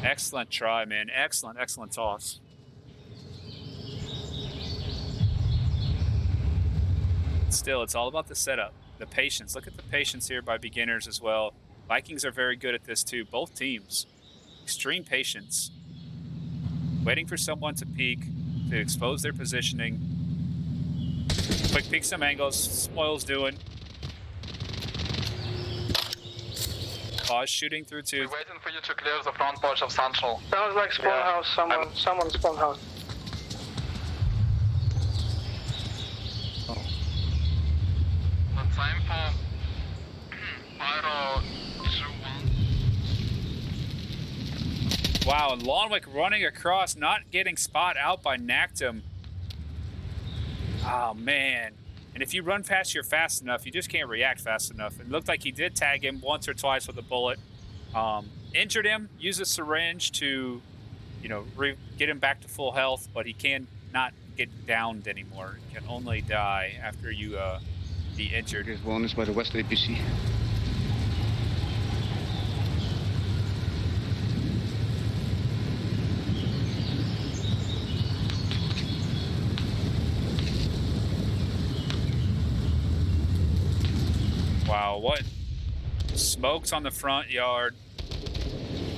Excellent try, man. Excellent, excellent toss. Still, it's all about the setup, the patience. Look at the patience here by beginners as well. Vikings are very good at this too, both teams. Extreme patience. Waiting for someone to peek, to expose their positioning. Quick peek some angles, Spoil's doing. Pause shooting through two. We're waiting for you to clear the front porch of Central. Sounds like spawn house. Someone spawn house. The time for Pyro 2-1. Wow, and Lonwick running across, not getting spot out by Nactum. Oh, man. And if you run past here fast enough, you just can't react fast enough. It looked like he did tag him once or twice with a bullet. Injured him, used a syringe to, you know, get him back to full health, but he can not get downed anymore. He can only die after you be injured. There's one is by the west APC. Wow, what? Smokes on the front yard.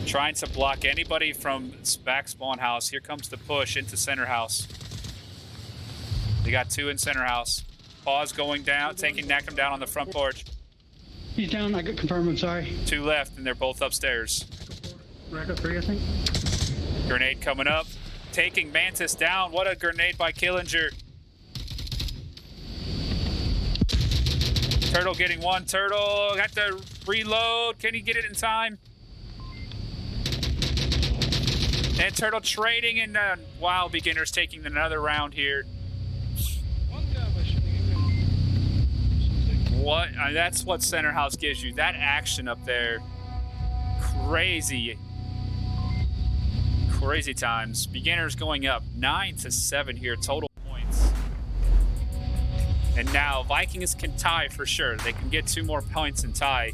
Trying to block anybody from back spawn house. Here comes the push into center house. They got two in center house. Pause going down, taking Nactum down on the front porch. He's down. I got confirmed. I'm sorry. Two left, and they're both upstairs. Rack up 3, I think. Grenade coming up. Taking Mantis down. What a grenade by Killinger. Turtle getting one. Turtle got to reload. Can he get it in time? And Turtle trading, and wow, beginners taking another round here. What? That's what center house gives you. That action up there. Crazy. Crazy times. Beginners going up 9-7 here, total points. And now Vikings can tie for sure. They can get 2 more points and tie.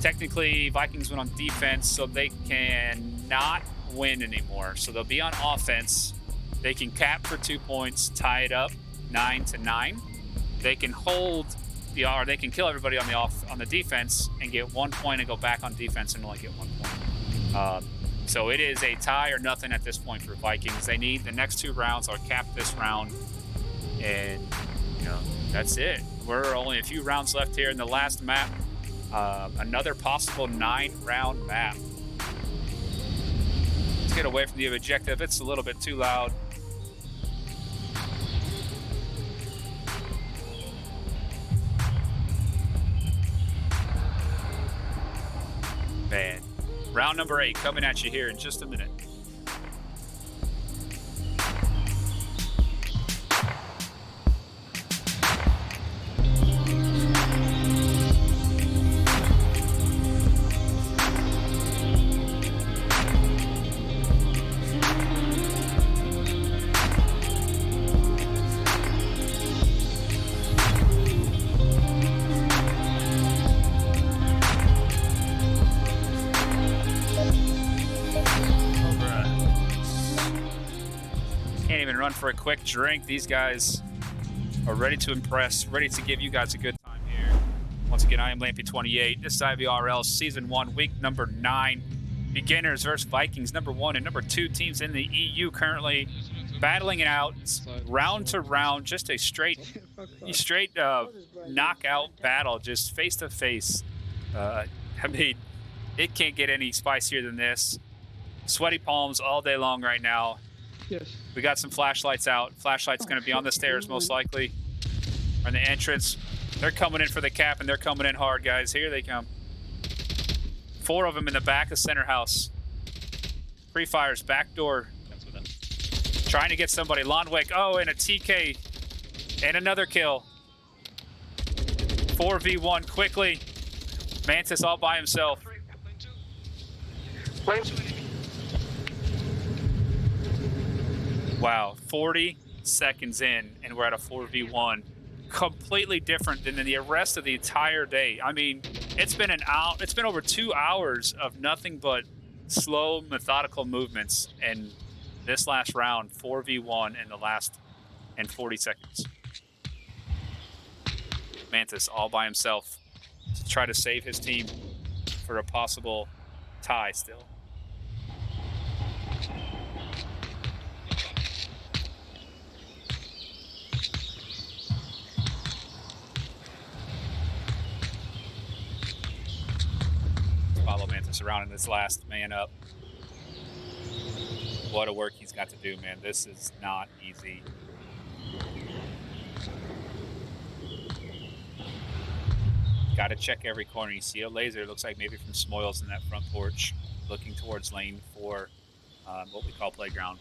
Technically, Vikings went on defense, so they can not win anymore. So they'll be on offense. They can cap for 2 points, tie it up 9-9. They can hold the or they can kill everybody on the defense and get 1 point and go back on defense and only get 1 point. So it is a tie or nothing at this point for Vikings. They need the next 2 rounds or cap this round, and you know that's it. We're only a few rounds left here in the last map. Another possible 9-round map. Let's get away from the objective. It's a little bit too loud. Man, round number 8 coming at you here in just a minute. For a quick drink. These guys are ready to impress, ready to give you guys a good time here. Once again, I am Lampy28. This is IVRL Season 1, Week number 9. Beginners versus Vikings, number 1 and number 2 teams in the EU currently battling it out round to round. Just a straight knockout battle, just face to face. I mean, it can't get any spicier than this. Sweaty palms all day long right now. Yes. We got some flashlights out. Flashlight's going to be on the stairs most likely. Or in the entrance. They're coming in for the cap, and they're coming in hard, guys. Here they come. 4 of them in the back of center house. Pre-fires, back door. Trying to get somebody. Lonwick, oh, and a TK. And another kill. 4v1 quickly. Mantis all by himself. Lane 2 enemy. Wow, 40 seconds in, and we're at a 4v1. Completely different than the rest of the entire day. I mean, it's been over 2 hours of nothing but slow, methodical movements, and this last round, 4v1 in the last 40 seconds. Mantis all by himself to try to save his team for a possible tie still. Follow Mantis around in this last man up. What a work he's got to do, man. This is not easy. Got to check every corner. You see a laser, it looks like maybe from Smoils in that front porch, looking towards lane 4, what we call playground.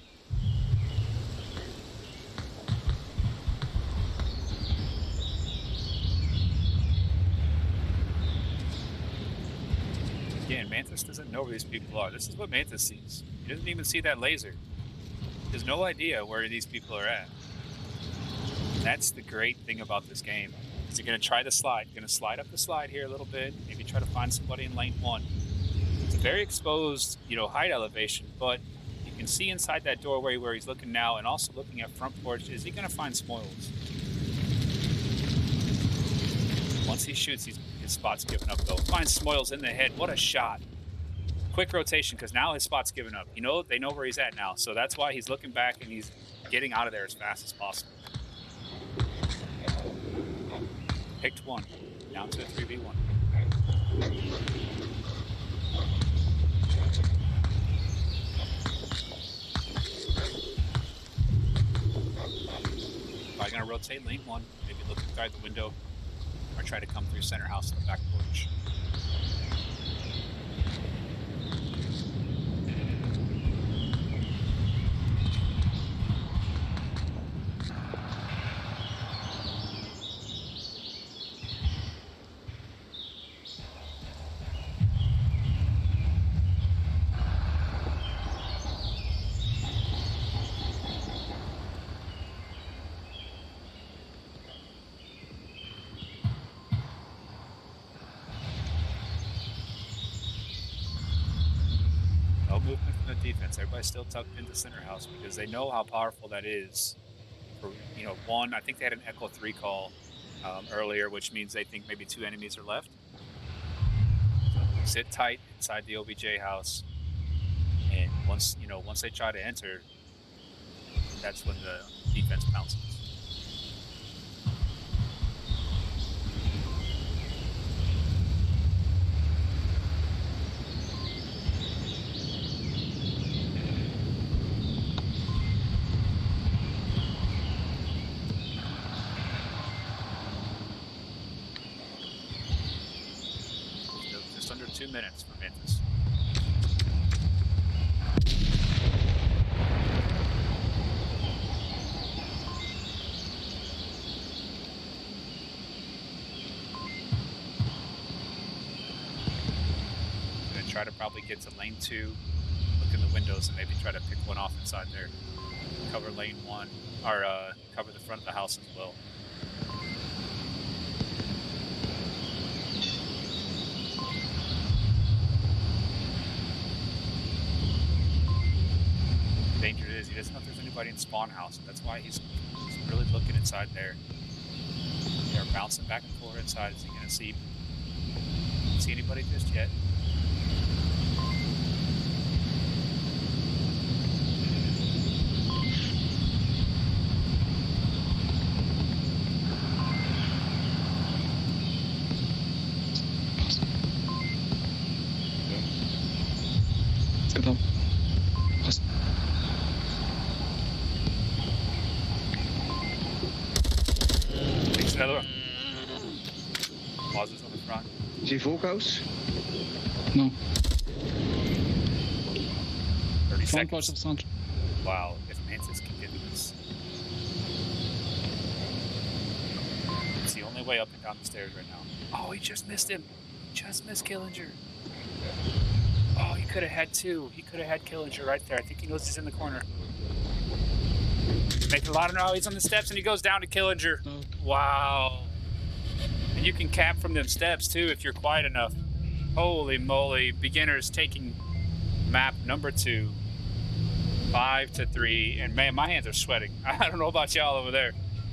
Again, Mantis doesn't know where these people are. This is what Mantis sees. He doesn't even see that laser. He has no idea where these people are at. That's the great thing about this game. Is you're going to try the slide. You're going to slide up the slide here a little bit. Maybe try to find somebody in lane 1. It's a very exposed, height elevation, but you can see inside that doorway where he's looking now, and also looking at front porch. Is he going to find Smoils? Once he shoots, his spot's given up, though. Finds Smoils in the head. What a shot. Quick rotation, because now his spot's given up. They know where he's at now, so that's why he's looking back and he's getting out of there as fast as possible. Picked 1, down to a 3v1. Probably gonna rotate lane 1, maybe look inside the window, or try to come through center house to the back porch. Movement from the defense. Everybody's still tucked into center house because they know how powerful that is. For one, I think they had an Echo 3 call earlier, which means they think maybe 2 enemies are left. So sit tight inside the OBJ house, and once they try to enter, that's when the defense pounces. Under 2 minutes for Mantis. I'm gonna try to probably get to lane 2, look in the windows, and maybe try to pick one off inside there. Cover lane 1, or cover the front of the house as well. Danger is he doesn't know if there's anybody in spawn house. That's why he's really looking inside there. They're bouncing back and forth inside. Is he gonna see anybody just yet? Genau. Passt. Takes another one. Pauses on the front. Is he full ghost? No. 30 Front porch seconds. of Sancho. Wow, if Mantis can get this. It's the only way up and down the stairs right now. Oh, he just missed him. Just missed Killinger. Oh, Oh, he could have had two. He could have had Killinger right there. I think he knows he's in the corner. Making a lot of noise. He's on the steps, and he goes down to Killinger. Wow. And you can cap from them steps, too, if you're quiet enough. Holy moly. Beginners taking map number 2. 5-3. And, man, my hands are sweating. I don't know about y'all over there,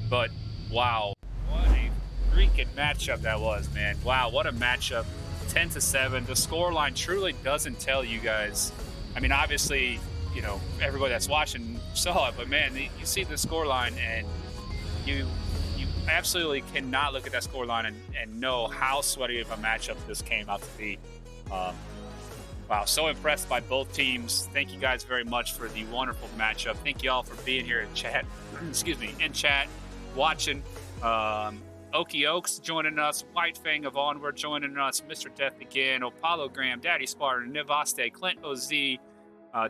but wow. What a freaking matchup that was, man. Wow, what a matchup. 10-7. The scoreline truly doesn't tell you guys. I mean, obviously, you know, everybody that's watching saw it, but man, you see the scoreline and you absolutely cannot look at that scoreline and know how sweaty of a matchup this came out to be. Wow, so impressed by both teams. Thank you guys very much for the wonderful matchup. Thank you all for being here in chat. Excuse me, in chat, watching. Okie Oaks joining us, White Fang of Onward joining us, Mr. Death Again, Apollo Graham, Daddy Spartan, Nivaste, Clint OZ,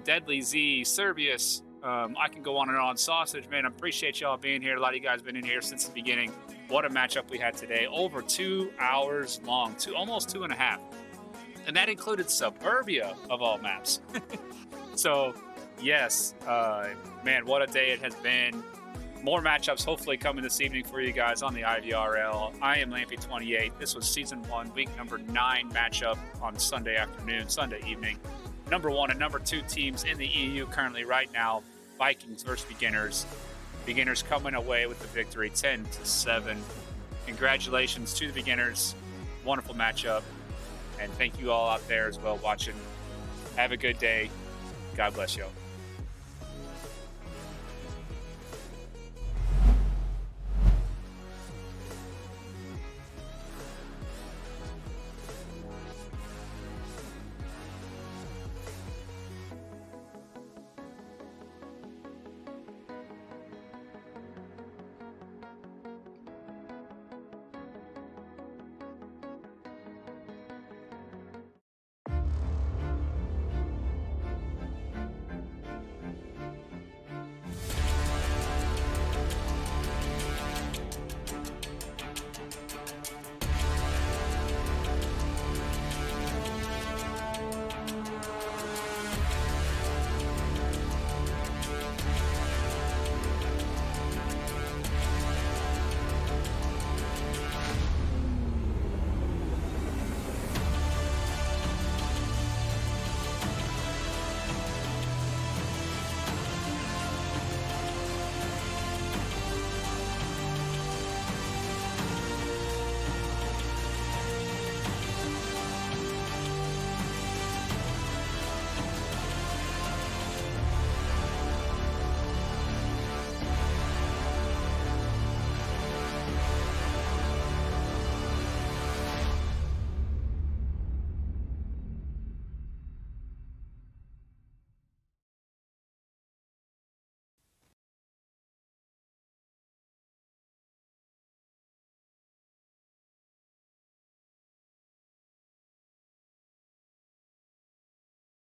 Deadly Z, Serbius. I can go on and on. Sausage, man, I appreciate y'all being here. A lot of you guys been in here since the beginning. What a matchup we had today. Over 2 hours long, almost 2.5. And that included Suburbia of all maps. So, yes, man, what a day it has been. More matchups hopefully coming this evening for you guys on the IVRL. I am Lampy28. This was Season 1, Week number 9 matchup on Sunday afternoon, Sunday evening. Number 1 and number 2 teams in the EU currently right now, Vikings versus Beginners. Beginners coming away with the victory, 10-7. Congratulations to the Beginners. Wonderful matchup. And thank you all out there as well watching. Have a good day. God bless you all.